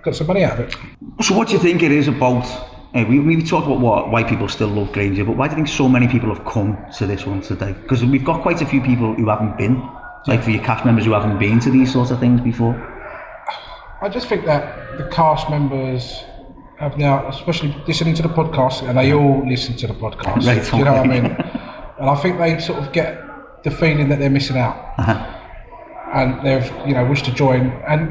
got some money out of it. So what do you think it is about? We talked about why people still love Grange Hill, but why do you think so many people have come to this one today? Because we've got quite a few people who haven't been, like for your cast members who haven't been to these sorts of things before. I just think that the cast members have now, especially listening to the podcast, and they all listen to the podcast. Right, you know what I mean? And I think they sort of get the feeling that they're missing out. And they've, wished to join, and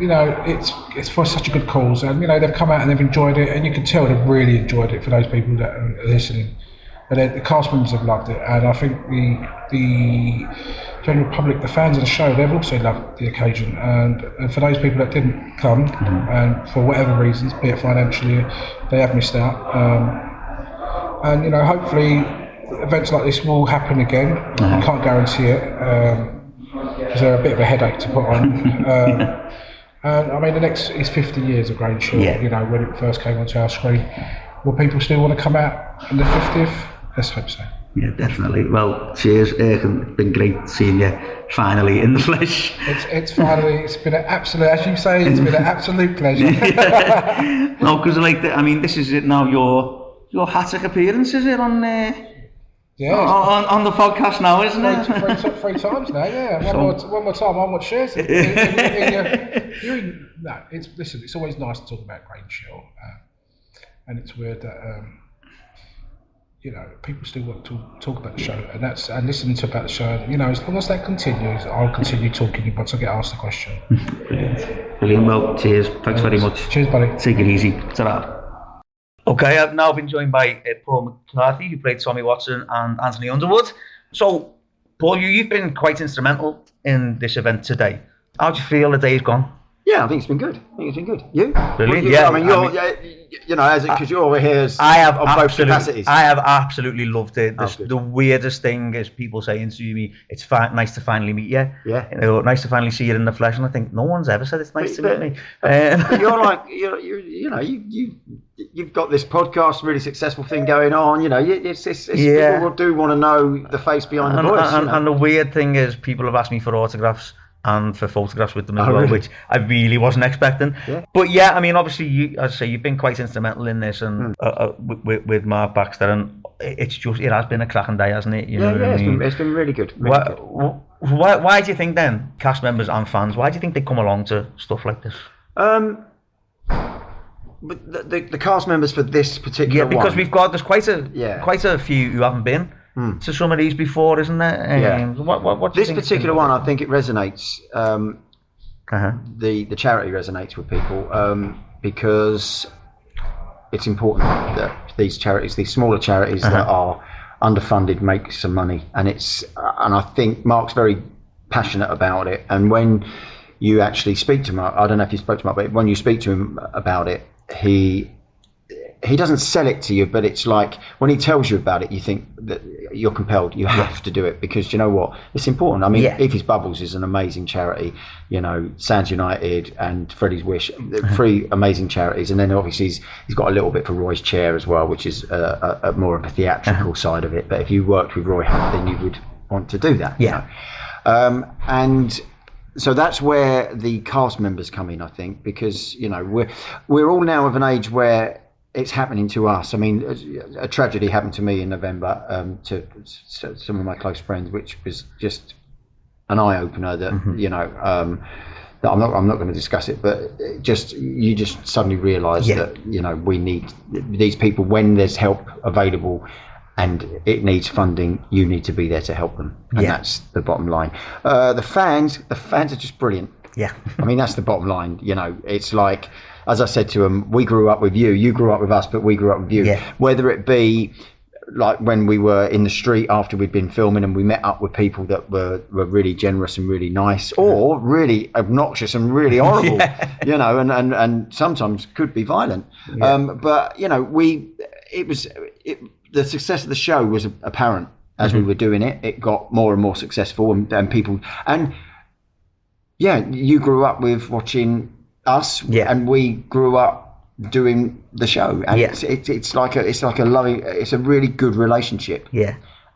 it's for such a good cause, and they've come out and they've enjoyed it, and you can tell they've really enjoyed it for those people that are listening. but the cast members have loved it, and I think the general public, the fans of the show, they've also loved the occasion. And for those people that didn't come, and for whatever reasons, be it financially, they have missed out. And hopefully events like this will happen again. I can't guarantee it because they're a bit of a headache to put on. And I mean, the next is 50 years of Grange Hill. When it first came onto our screen, will people still want to come out on the 50th? Let's hope so. Yeah, definitely. Well, cheers, Aiken. It's been great seeing you finally in the flesh. It's been an absolute, as you say, it's been an absolute pleasure. No, because this is it now. Your hat-trick appearance, is it on? On the podcast now, isn't it? Three times now, yeah. One more time, I want shares. It's always nice to talk about Grange Hill, and it's weird that people still want to talk about the show, and listening to about the show. As long as that continues, I'll continue talking once I get asked the question. Brilliant. Well, cheers. Thanks very much. Cheers, buddy. Take it easy. Ta-ra. Okay, I've now been joined by Paul McCarthy, who played Tommy Watson, and Anthony Underwood. So, Paul, you've been quite instrumental in this event today. How do you feel the day's gone? Yeah, I think it's been good. You? Brilliant. Because you're here on both capacities. I have absolutely loved it. The weirdest thing is people saying to me, "It's nice to finally meet you." Yeah. Nice to finally see you in the flesh. And I think no one's ever said it's nice to meet me. You're like you've got this podcast, really successful thing going on. People do want to know the face behind the voice. And the weird thing is, people have asked me for autographs and for photographs with them as well, really? Which I really wasn't expecting. Yeah. But yeah, I mean, obviously, you've been quite instrumental in this, and with Mark Baxter, and it has been a cracking day, hasn't it? It's been really good. Why do you think then, cast members and fans, why do you think they come along to stuff like this? But the cast members for this particular because there's quite a few who haven't been to some of these before, isn't there? What this particular one, I think it resonates. The charity resonates with people because it's important that these charities, these smaller charities that are underfunded, make some money, and I think Mark's very passionate about it. And when you actually speak to Mark, I don't know if you spoke to Mark, but when you speak to him about it, he doesn't sell it to you, but it's like when he tells you about it, you think that you're compelled. You have to do it because you know what? It's important. I mean, Evie's Bubbles is an amazing charity. Sands United and Freddie's Wish, 3 amazing charities. And then obviously he's got a little bit for Roy's Chair as well, which is a more of a theatrical side of it. But if you worked with Roy Hunt, then you would want to do that. And so that's where the cast members come in, I think, because we're all now of an age where it's happening to us. I mean, a tragedy happened to me in November to some of my close friends, which was just an eye opener. That that I'm not going to discuss it, but you just suddenly realise that we need these people when there's help available. And it needs funding. You need to be there to help them, and that's the bottom line. The fans are just brilliant. Yeah, I mean that's the bottom line. It's like, as I said to them, we grew up with you. You grew up with us, but we grew up with you. Yeah. Whether it be like when we were in the street after we'd been filming and we met up with people that were really generous and really nice, or really obnoxious and really horrible, and sometimes could be violent. But the success of the show was apparent as we were doing it. It got more and more successful, and people, and you grew up with watching us, and we grew up doing the show, and it's like a really good relationship.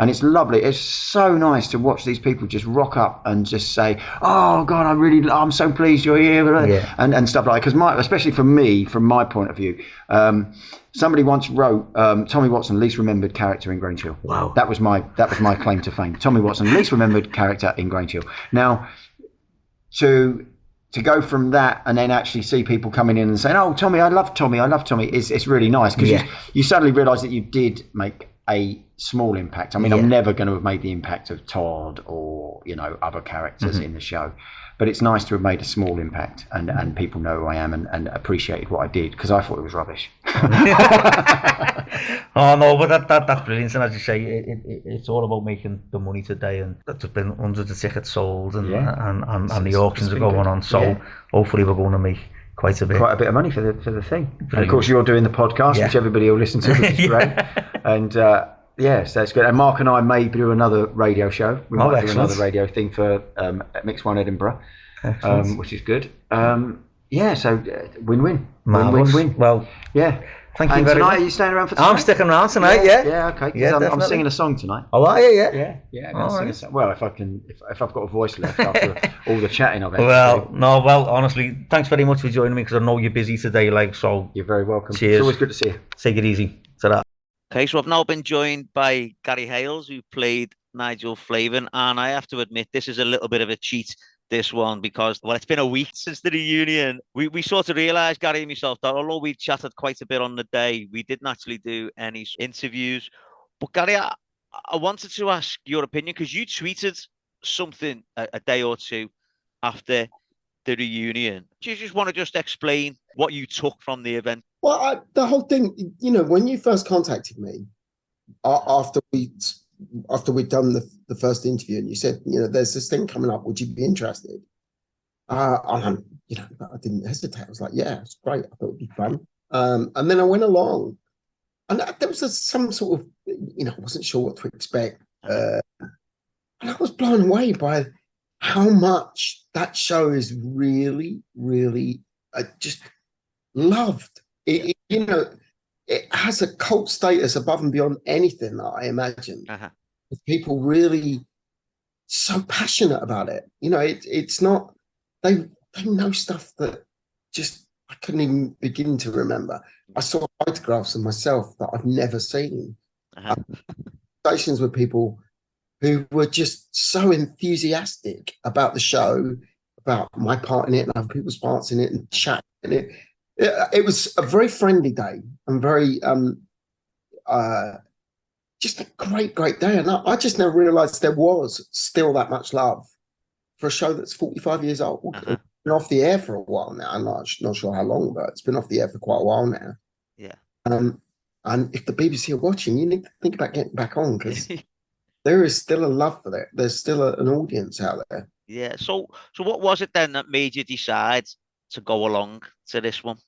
And it's lovely. It's so nice to watch these people just rock up and just say, "Oh God, I'm so pleased you're here," and stuff like that. Because especially for me, from my point of view, somebody once wrote Tommy Watson, least remembered character in Grange Hill. Wow, that was my claim to fame. Tommy Watson, least remembered character in Grange Hill. Now, to go from that and then actually see people coming in and saying, "Oh, Tommy, I love Tommy," it's really nice because you suddenly realise that you did make a small impact. I mean, I'm never going to have made the impact of Todd or, you know, other characters in the show, but it's nice to have made a small impact and people know who I am and appreciated what I did, because I thought it was rubbish. Oh no, but that's brilliant. And as you say, it's all about making the money today, and there's been hundreds of tickets sold, and the auctions are going on. So hopefully we're going to make quite a bit of money for the thing. And of course you're doing the podcast, which everybody will listen to, which is great. And yes, that's good. And Mark and I may do another radio show. We might do another radio thing for Mix One Edinburgh, which is good. So win-win. Win-win. Well, thank you very much. Are you staying around for tonight? I'm sticking around tonight. Yeah, okay. Yeah, I'm singing a song tonight. Oh, are you? Yeah. I'm going to sing a song. Well, if I've got a voice left after all the chatting I've had. Well, honestly, thanks very much for joining me, because I know you're busy today. So you're very welcome. Cheers. It's always good to see you. Take it easy. Ta-da. Okay, so I've now been joined by Gary Hales, who played Nigel Flavin, and I have to admit this is a little bit of a cheat, this one, because, well, it's been a week since the reunion. We sort of realised, Gary and myself, that although we chatted quite a bit on the day, we didn't actually do any interviews. But Gary, I wanted to ask your opinion, because you tweeted something a day or two after the reunion. Do you just want to explain what you took from the event? Well, the whole thing, you know, when you first contacted me after we'd done the first interview, and you said, you know, there's this thing coming up, would you be interested? And you know, I didn't hesitate. I was like, yeah, it's great. I thought it'd be fun. And then I went along, and there was some sort of, you know, I wasn't sure what to expect. And I was blown away by how much that show is really, really just loved. You know, it has a cult status above and beyond anything that I imagined. People really so passionate about it. You know, it's not, they know stuff that just I couldn't even begin to remember. I saw photographs of myself that I've never seen. Conversations with people who were just so enthusiastic about the show, about my part in it and other people's parts in it, and chatting in it. It was a very friendly day and very just a great day. And I just never realised there was still that much love for a show that's 45 years old. It's been off the air for a while now. I'm not sure how long, but it's been off the air for quite a while now. Yeah. And if the BBC are watching, you need to think about getting back on, because there is still a love for it. There's still an audience out there. Yeah. So what was it then that made you decide to go along to this one?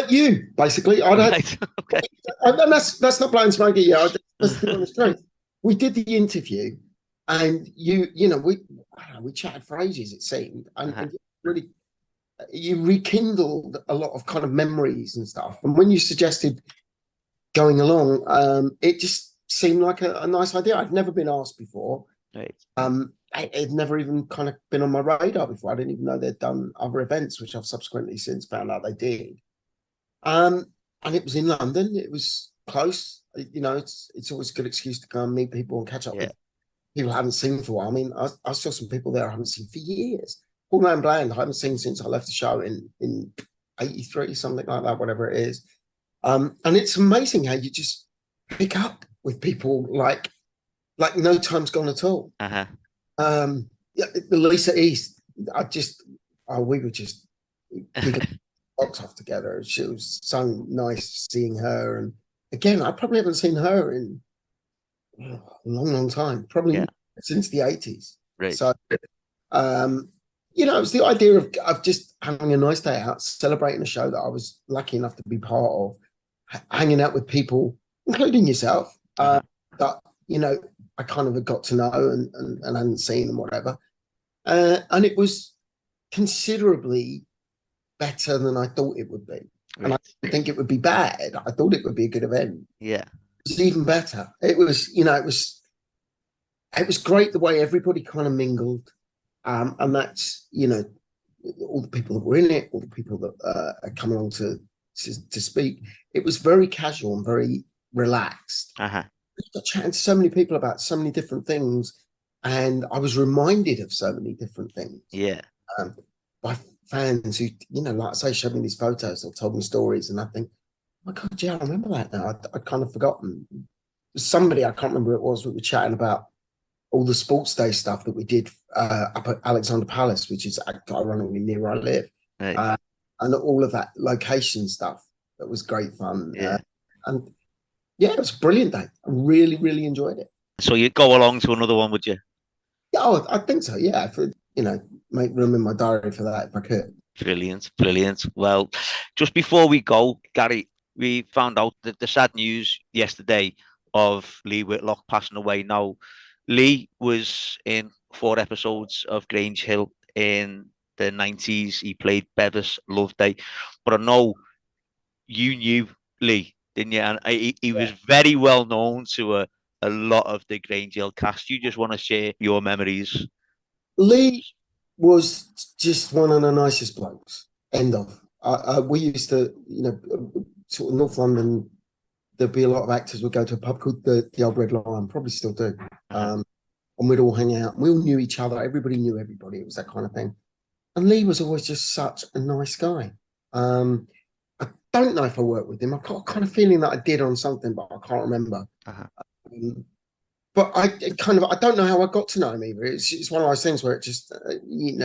You basically. Right. Okay. And that's not blowing smoke at you. That's the honest truth. We did the interview, and you know we chatted for ages, it seemed, and really you rekindled a lot of kind of memories and stuff. And when you suggested going along, it just seemed like a nice idea. I'd never been asked before. Right. It never even kind of been on my radar before. I didn't even know they'd done other events, which I've subsequently since found out they did. And it was in London. It was close. You know, it's always a good excuse to go and meet people and catch up with people I haven't seen for a while. I mean, I saw some people there I haven't seen for years. Paul and Bland I haven't seen since I left the show in 83, something like that, whatever it is. And it's amazing how you just pick up with people like no time's gone at all. Lisa East, we were just box off together. She was so nice seeing her, and again, I probably haven't seen her in a long time, probably since the 80s. Right. So, you know, it was the idea of just having a nice day out, celebrating a show that I was lucky enough to be part of, hanging out with people, including yourself, that, you know, I kind of had got to know and hadn't seen and whatever. And it was considerably better than I thought it would be. Right. And I didn't think it would be bad. I thought it would be a good event. Yeah. It was even better. It was, you know, it was great the way everybody kind of mingled. And that's, you know, all the people that were in it, all the people that had come along to speak. It was very casual and very relaxed. I got chatting to so many people about so many different things, and I was reminded of so many different things. Yeah. By fans who, you know, like I say, showed me these photos or told me stories, and I think, oh my God, yeah, I remember that now. I'd kind of forgotten. somebody, I can't remember who it was, we were chatting about all the sports day stuff that we did up at Alexander Palace, which is ironically near where I live. Right. And all of that location stuff. That was great fun. Yeah. And yeah, it was a brilliant day. I really, really enjoyed it. So you'd go along to another one, would you? Yeah, I think so. Yeah, if it, make room in my diary for that if I could. Brilliant, brilliant. Well, just before we go, Gary, we found out that the sad news yesterday of Lee Whitlock passing away. Now, Lee was in 4 episodes of Grange Hill in the 90s. He played Bevis Loveday. But I know you knew Lee, didn't you? And he was very well known to a lot of the Grange Hill cast. You just want to share your memories? Lee was just one of the nicest blokes. End of. We used to, sort of North London, there'd be a lot of actors would go to a pub called the Old Red Lion, probably still do. And we'd all hang out. We all knew each other. Everybody knew everybody. It was that kind of thing. And Lee was always just such a nice guy. I don't know if I worked with him. I've got a kind of feeling that I did on something, but I can't remember. But I don't know how I got to know him either. It's one of those things where it just, you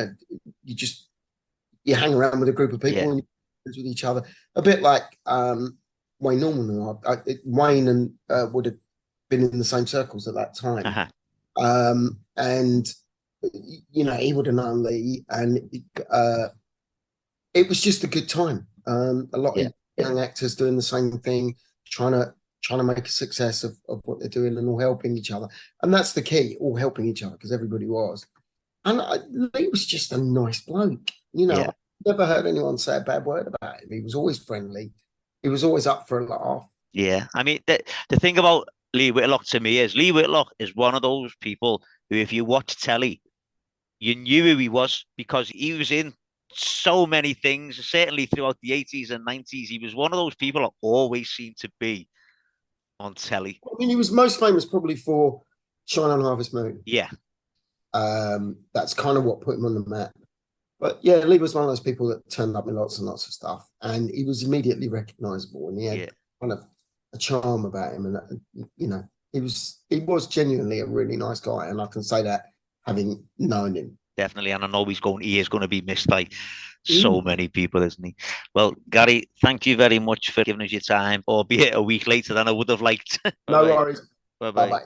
hang around with a group of people and you're with each other. A bit like Wayne Norman. Wayne and would have been in the same circles at that time. And, he would have known Lee, and it was just a good time. A lot of young actors doing the same thing, trying to make a success of what they're doing and all helping each other. And that's the key, all helping each other, because everybody was. And Lee was just a nice bloke. I've never heard anyone say a bad word about him. He was always friendly. He was always up for a laugh. Yeah. I mean, the thing about Lee Whitlock to me is Lee Whitlock is one of those people who, if you watch telly, you knew who he was because he was in so many things, certainly throughout the 80s and 90s. He was one of those people that always seemed to be on telly. I mean, he was most famous probably for Shine on Harvest Moon. Yeah. That's kind of what put him on the map. But yeah, Lee was one of those people that turned up in lots and lots of stuff, and he was immediately recognisable, and he had kind of a charm about him, and he was genuinely a really nice guy, and I can say that having known him. Definitely, and I know he is going to be missed by so many people, isn't he? Well, Gary, thank you very much for giving us your time, albeit a week later than I would have liked. No worries. Bye-bye.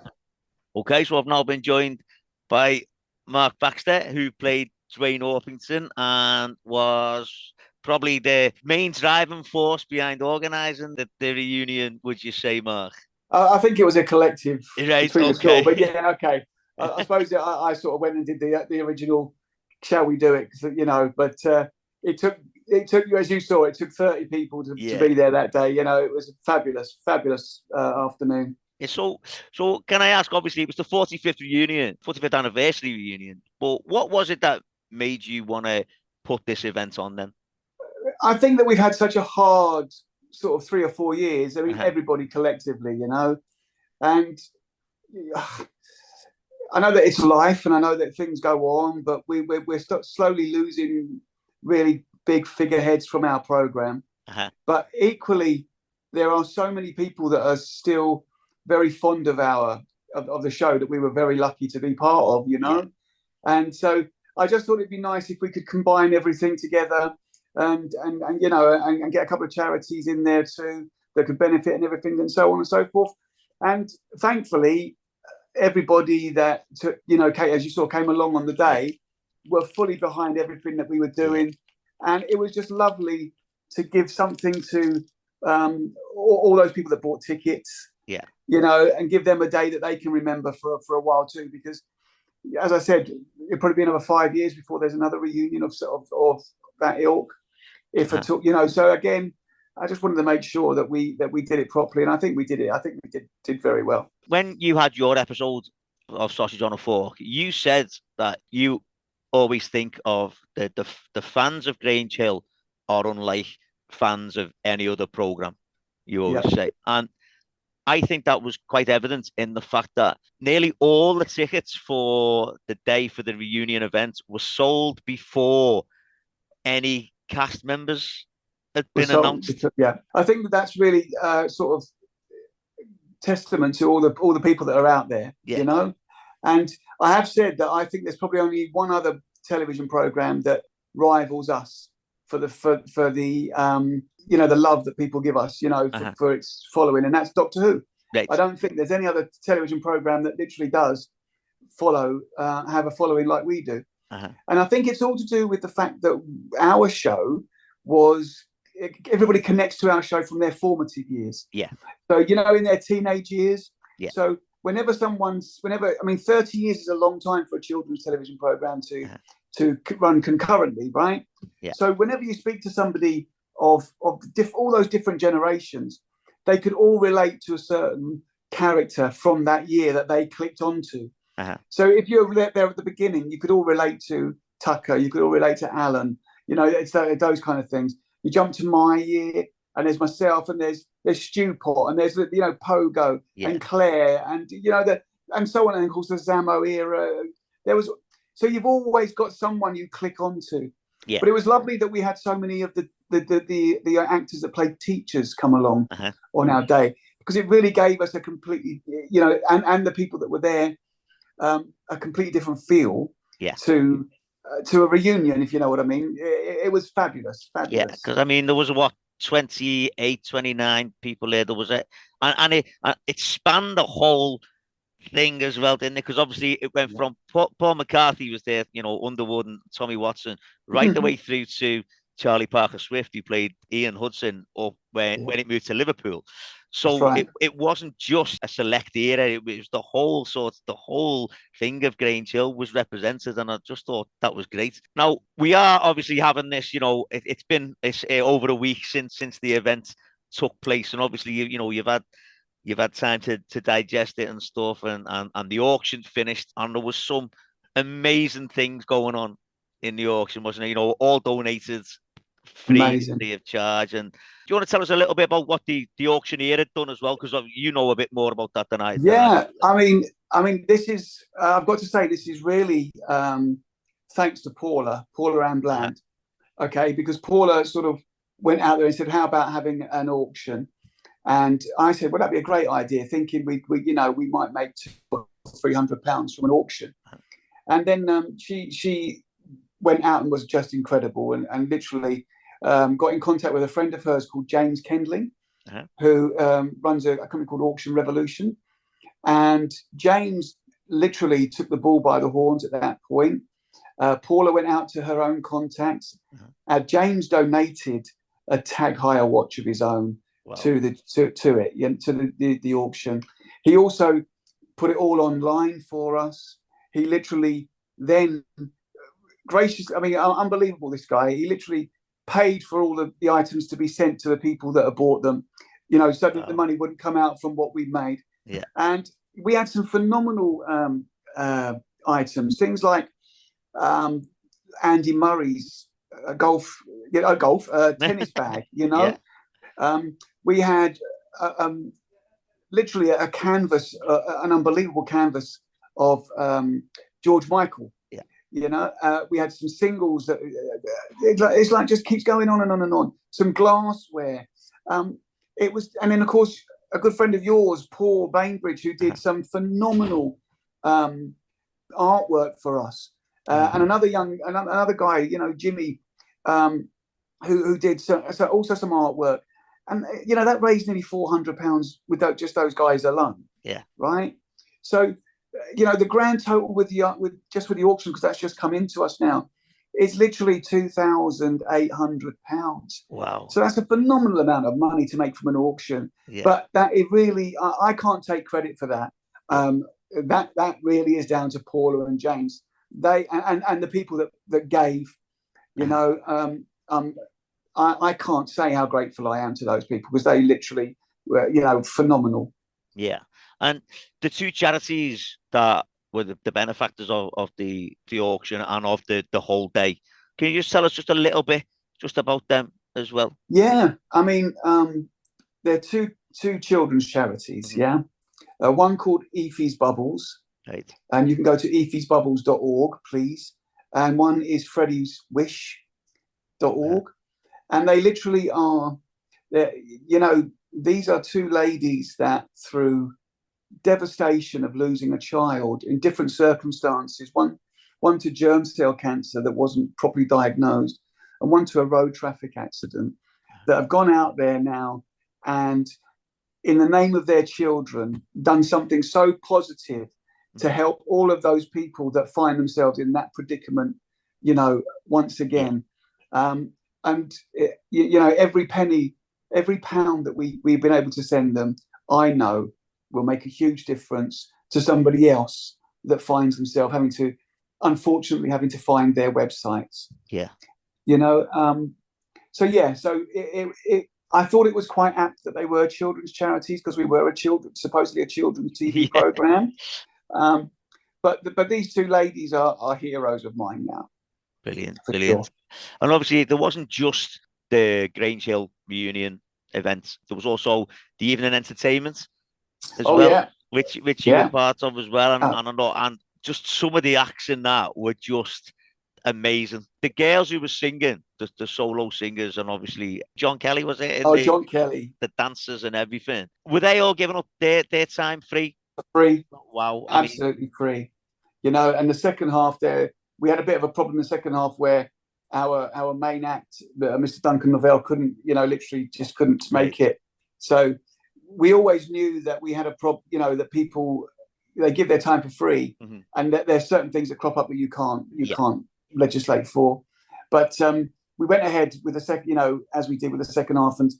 Okay, so I've now been joined by Mark Baxter, who played Duane Orpington and was probably the main driving force behind organising the reunion, would you say, Mark? I think it was a collective between us all, but okay. I suppose I sort of went and did the original "Shall we do it?" But it took you, as you saw, it took 30 people to be there that day. It was a fabulous afternoon. Yeah, so can I ask? Obviously, it was the 45th anniversary reunion. But what was it that made you want to put this event on then? I think that we've had such a hard sort of 3 or 4 years. I mean, everybody collectively, and I know that it's life, and I know that things go on, but we're slowly losing really big figureheads from our program. But equally, there are so many people that are still very fond of the show that we were very lucky to be part of, And so I just thought it'd be nice if we could combine everything together and get a couple of charities in there too that could benefit and everything, and so on and so forth. And thankfully, everybody that took, as you saw, came along on the day, were fully behind everything that we were doing, and it was just lovely to give something to all those people that bought tickets. And give them a day that they can remember for a while too, because as I said, it'll probably be another 5 years before there's another reunion of that ilk, if at all. So again, I just wanted to make sure that we did it properly, and I think we did it. I think we did very well. When you had your episode of Sausage on a Fork, you said that you always think of the fans of Grange Hill are unlike fans of any other program. You always say, and I think that was quite evident in the fact that nearly all the tickets for the day for the reunion event were sold before any cast members had been announced. I think that's really sort of testament to all the people that are out there, you know. And I have said that I think there's probably only one other television program that rivals us for the the love that people give us, for its following, and that's Doctor Who. Right. I don't think there's any other television program that literally does have a following like we do. And I think it's all to do with the fact that our show everybody connects to our show from their formative years. Yeah. So, in their teenage years. Yeah. So whenever 30 years is a long time for a children's television program to run concurrently, right? Yeah. So whenever you speak to somebody of all those different generations, they could all relate to a certain character from that year that they clicked onto. So if you're there at the beginning, you could all relate to Tucker, you could all relate to Alan, it's those kind of things. You jump to my year, and there's myself, and there's Stu Pot, and there's Pogo and Claire, and and so on, and of course the Zamo era. So you've always got someone you click onto. Yeah. But it was lovely that we had so many of the actors that played teachers come along on our day, because it really gave us a completely and the people that were there a completely different feel to a reunion, if you know what I mean. It was fabulous. Yeah, because there was 28, 29 people there. There was and it spanned the whole thing as well, didn't it? Because obviously it went from Paul McCarthy was there, Underwood and Tommy Watson, right the way through to Charlie Parker Swift, who played Ian Hudson up when it moved to Liverpool. So it wasn't just a select era; it was the whole thing of Grange Hill was represented, and I just thought that was great. Now we are obviously having this. It's been over a week since the event took place, and obviously you've had time to digest it and stuff, and the auction finished, and there was some amazing things going on in the auction, wasn't it? All donated free of charge. And do you want to tell us a little bit about what the auctioneer had done as well? Because you know a bit more about that than I do. Yeah, I mean, this is, I've got to say, this is really thanks to Paula Ann Bland. Okay, because Paula sort of went out there and said, how about having an auction? And I said, well, that'd be a great idea, thinking we might make £300 from an auction. And then she went out and was just incredible, and literally got in contact with a friend of hers called James Kendling, who runs a company called Auction Revolution. And James literally took the bull by the horns at that point. Paula went out to her own contacts. James donated a tag hire watch of his own to the auction. He also put it all online for us. He literally then unbelievable, this guy. He literally paid for all the items to be sent to the people that have bought them, so that the money wouldn't come out from what we made. Yeah. And we had some phenomenal items, things like Andy Murray's tennis bag, we had literally a canvas, an unbelievable canvas of George Michael. We had some singles that it's like just keeps going on and on and on. Some glassware. It was, and then of course a good friend of yours, Paul Bainbridge, who did some phenomenal artwork for us, and another guy, Jimmy, who did also some artwork, and that raised nearly £400 with just those guys alone. Yeah. Right. So. The grand total with the auction, because that's just come into us now, is literally £2,800. Wow! So that's a phenomenal amount of money to make from an auction. Yeah. But that it really, I can't take credit for that. That really is down to Paula and James. They and the people that gave. I can't say how grateful I am to those people, because they literally were, phenomenal. Yeah. And the two charities that were the benefactors of the auction and of the whole day, can you just tell us just a little bit just about them as well? Yeah, they're two children's charities. Yeah, one called Effie's Bubbles, right, and you can go to effiesbubbles.org, please. And one is Freddie's Wish.org, and they literally are, these are two ladies that, through devastation of losing a child in different circumstances, one to germ cell cancer that wasn't properly diagnosed, and one to a road traffic accident, that have gone out there now and, in the name of their children, done something so positive to help all of those people that find themselves in that predicament, once again. And every penny, every pound that we've been able to send them, I know will make a huge difference to somebody else that finds themselves unfortunately having to find their websites. Yeah. I thought it was quite apt that they were children's charities, because we were supposedly a children's TV program. But these two ladies are heroes of mine now. Brilliant. Sure. And obviously there wasn't just the Grange Hill reunion event. There was also the evening entertainment as which you were part of as well. And just some of the acts in that were just amazing. The girls who were singing, the solo singers, and obviously John Kelly, was it? John Kelly. The dancers and everything. Were they all giving up their time free? Free. Wow. Absolutely free. And the second half there, we had a bit of a problem in the second half where our main act, Mr. Duncan Novell, couldn't, literally just couldn't make it. So we always knew that we had a problem, that people, they give their time for free, and that there's certain things that crop up that you can't legislate for. But we went ahead with the second, as we did with the second half, and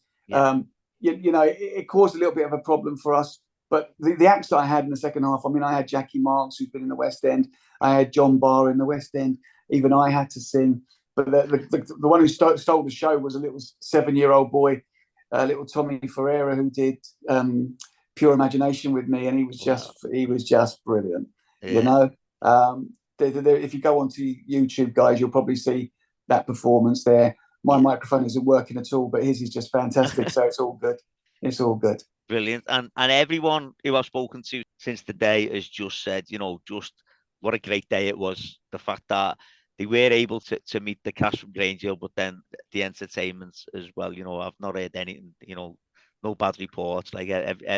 it caused a little bit of a problem for us. But the acts that I had in the second half, I had Jackie Marks, who's been in the West End. I had John Barr in the West End. Even I had to sing. But the one who stole the show was a little 7-year-old boy, little Tommy Ferreira, who did Pure Imagination with me, and he was just brilliant. If you go onto YouTube, guys, you'll probably see that performance there. My microphone isn't working at all, but his is just fantastic. So it's all good. It's all good. Brilliant. And everyone who I've spoken to since the day has just said, just what a great day it was. The fact that they were able to meet the cast from Grange Hill, but then the entertainment as well. I've not heard anything, no bad reports. Like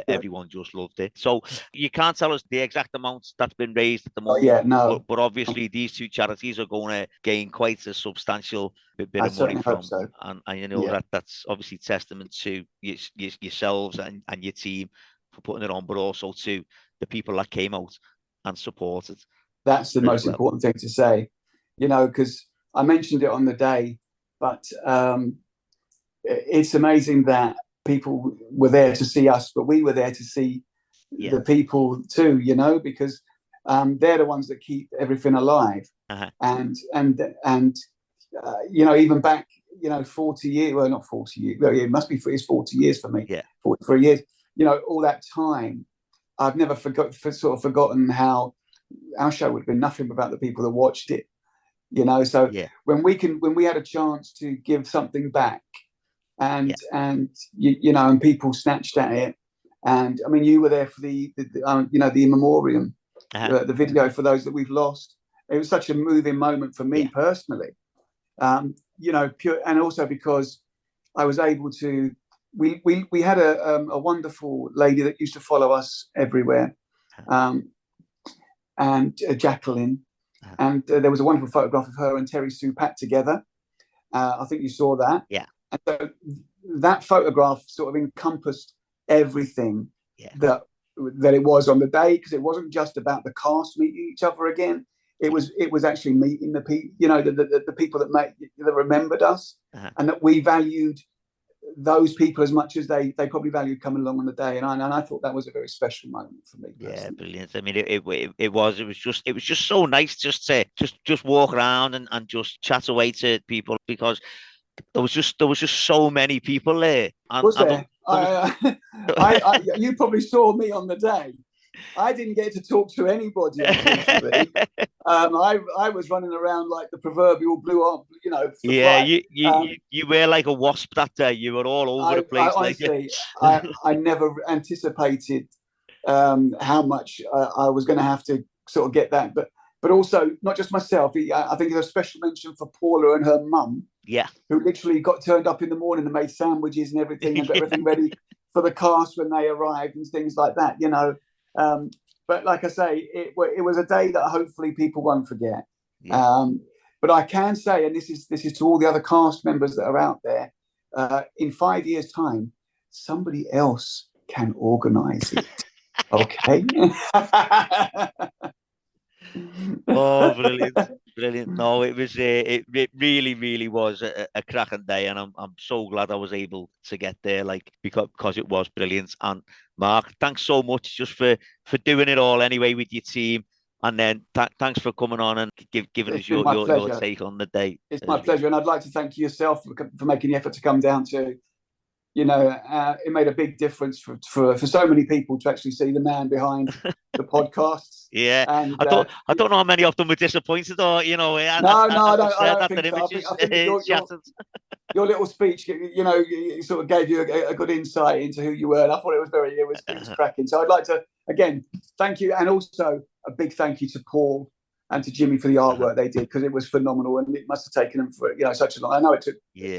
everyone just loved it. So you can't tell us the exact amount that's been raised at the moment. No. But obviously these two charities are going to gain quite a substantial bit of money from. So. And that's obviously testament to yourselves and your team for putting it on, but also to the people that came out and supported. That's the most important thing to say, because I mentioned it on the day, but it's amazing that people were there to see us, but we were there to see the people too, because they're the ones that keep everything alive. And even back, 40 years, well, not 40 years, it must be, it's 40 years for me, 43 years, all that time, I've never forgotten how our show would have been nothing about the people that watched it, so when we had a chance to give something back, and people snatched at it, and you were there for the in memoriam, the video for those that we've lost. It was such a moving moment for me personally, pure, and also because I was able to. We had a wonderful lady that used to follow us everywhere, and Jacqueline, and there was a wonderful photograph of her and Terry Sue Pat together. I think you saw that. Yeah. And so that photograph sort of encompassed everything that it was on the day, because it wasn't just about the cast meeting each other again. It was actually meeting the people, the people that remembered us, and that we valued those people as much as they probably valued coming along on the day. And I thought that was a very special moment for me personally. Yeah, brilliant. It was just so nice just to walk around and just chat away to people, because there was just so many people there. Was there? You probably saw me on the day. I didn't get to talk to anybody. Unfortunately. I was running around like the proverbial blue arm, Yeah, you were like a wasp that day. You were all over the place. Honestly, I never anticipated how much I was going to have to sort of get that, but also not just myself. I think there's a special mention for Paula and her mum. Yeah, who literally got turned up in the morning and made sandwiches and everything and got everything ready the cast when they arrived and things like that, you know. But like I say, it was a day that hopefully people won't forget. Yeah. But I can say, and this is to all the other cast members that are out there, in 5 years' time, somebody else can organise it. Okay. Oh, brilliant! No, it was it really was a cracking day, and I'm so glad I was able to get there, like because it was brilliant. And Mark, thanks so much just for doing it all anyway with your team, and then thanks for coming on and giving us your take on the day. It's my pleasure, and I'd like to thank you yourself for making the effort to come down to. You know, it made a big difference for so many people to actually see the man behind the podcasts. Yeah, and I don't know how many of them were disappointed, or you know. I don't think so. I think your little speech, you know, sort of gave you a good insight into who you were. And I thought it was cracking. So I'd like to again thank you, and also a big thank you to Paul and to Jimmy for the artwork they did, because it was phenomenal, and it must have taken them for such a long. I know it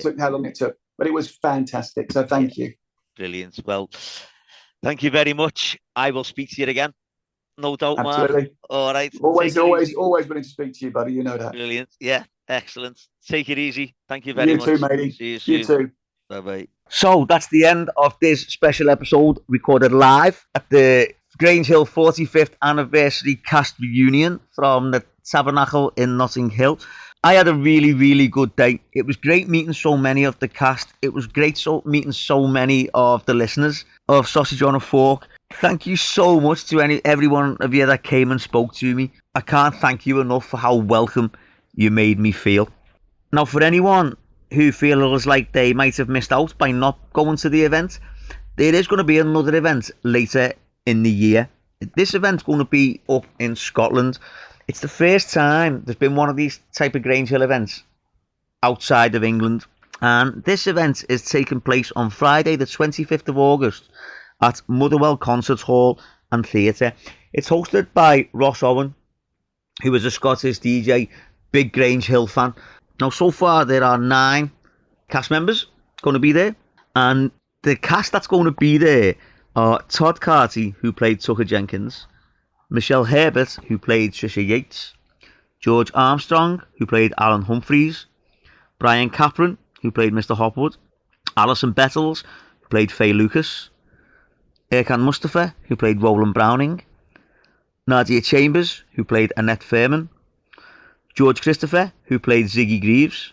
took how long it took. But it was fantastic. So thank you. Brilliant. Well, thank you very much. I will speak to you again. No doubt, Absolutely. Mark. All right. Always willing to speak to you, buddy. You know that. Brilliant. Yeah. Excellent. Take it easy. Thank you very much. You too, matey. See you soon. You too. Bye-bye. So that's the end of this special episode recorded live at the Grange Hill 45th anniversary cast reunion from the Tabernacle in Notting Hill. I had a really good day. It was great meeting so many of the cast. It was great meeting so many of the listeners of Sausage on a Fork. Thank you so much to every one of you that came and spoke to me. I can't thank you enough for how welcome you made me feel. Now, for anyone who feels like they might have missed out by not going to the event, there is going to be another event later in the year. This event's going to be up in Scotland. It's the first time there's been one of these type of Grange Hill events outside of England. And this event is taking place on Friday, the 25th of August at Motherwell Concert Hall and Theatre. It's hosted by Ross Owen, who is a Scottish DJ, big Grange Hill fan. Now, so far, there are 9 cast members going to be there. And the cast that's going to be there are Todd Carty, who played Tucker Jenkins, Michelle Herbert, who played Trisha Yates, George Armstrong, who played Alan Humphreys, Brian Capron, who played Mr. Hopwood, Alison Bettles, who played Faye Lucas, Erkan Mustafa, who played Roland Browning, Nadia Chambers, who played Annette Fairman, George Christopher, who played Ziggy Greaves,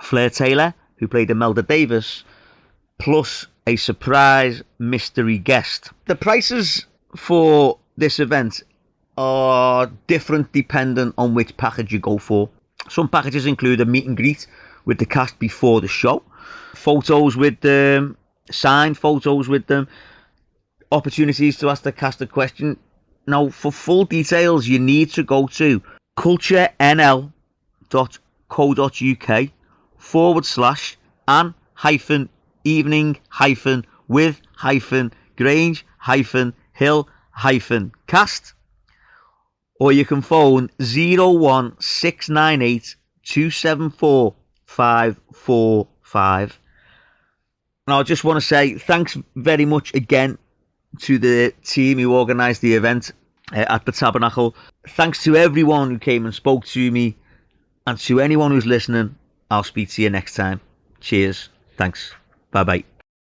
Fleur Taylor, who played Imelda Davis, plus a surprise mystery guest. The prices for this event are different depending on which package you go for. Some packages include a meet and greet with the cast before the show, photos with them, signed photos with them, opportunities to ask the cast a question. Now, for full details, you need to go to culture.co.uk/an-evening-with-Grange-Hill-cast, or you can phone 01698 274 545. Now, I just want to say thanks very much again to the team who organised the event at the Tabernacle. Thanks to everyone who came and spoke to me, and to anyone who's listening. I'll speak to you next time. Cheers. Thanks. Bye-bye.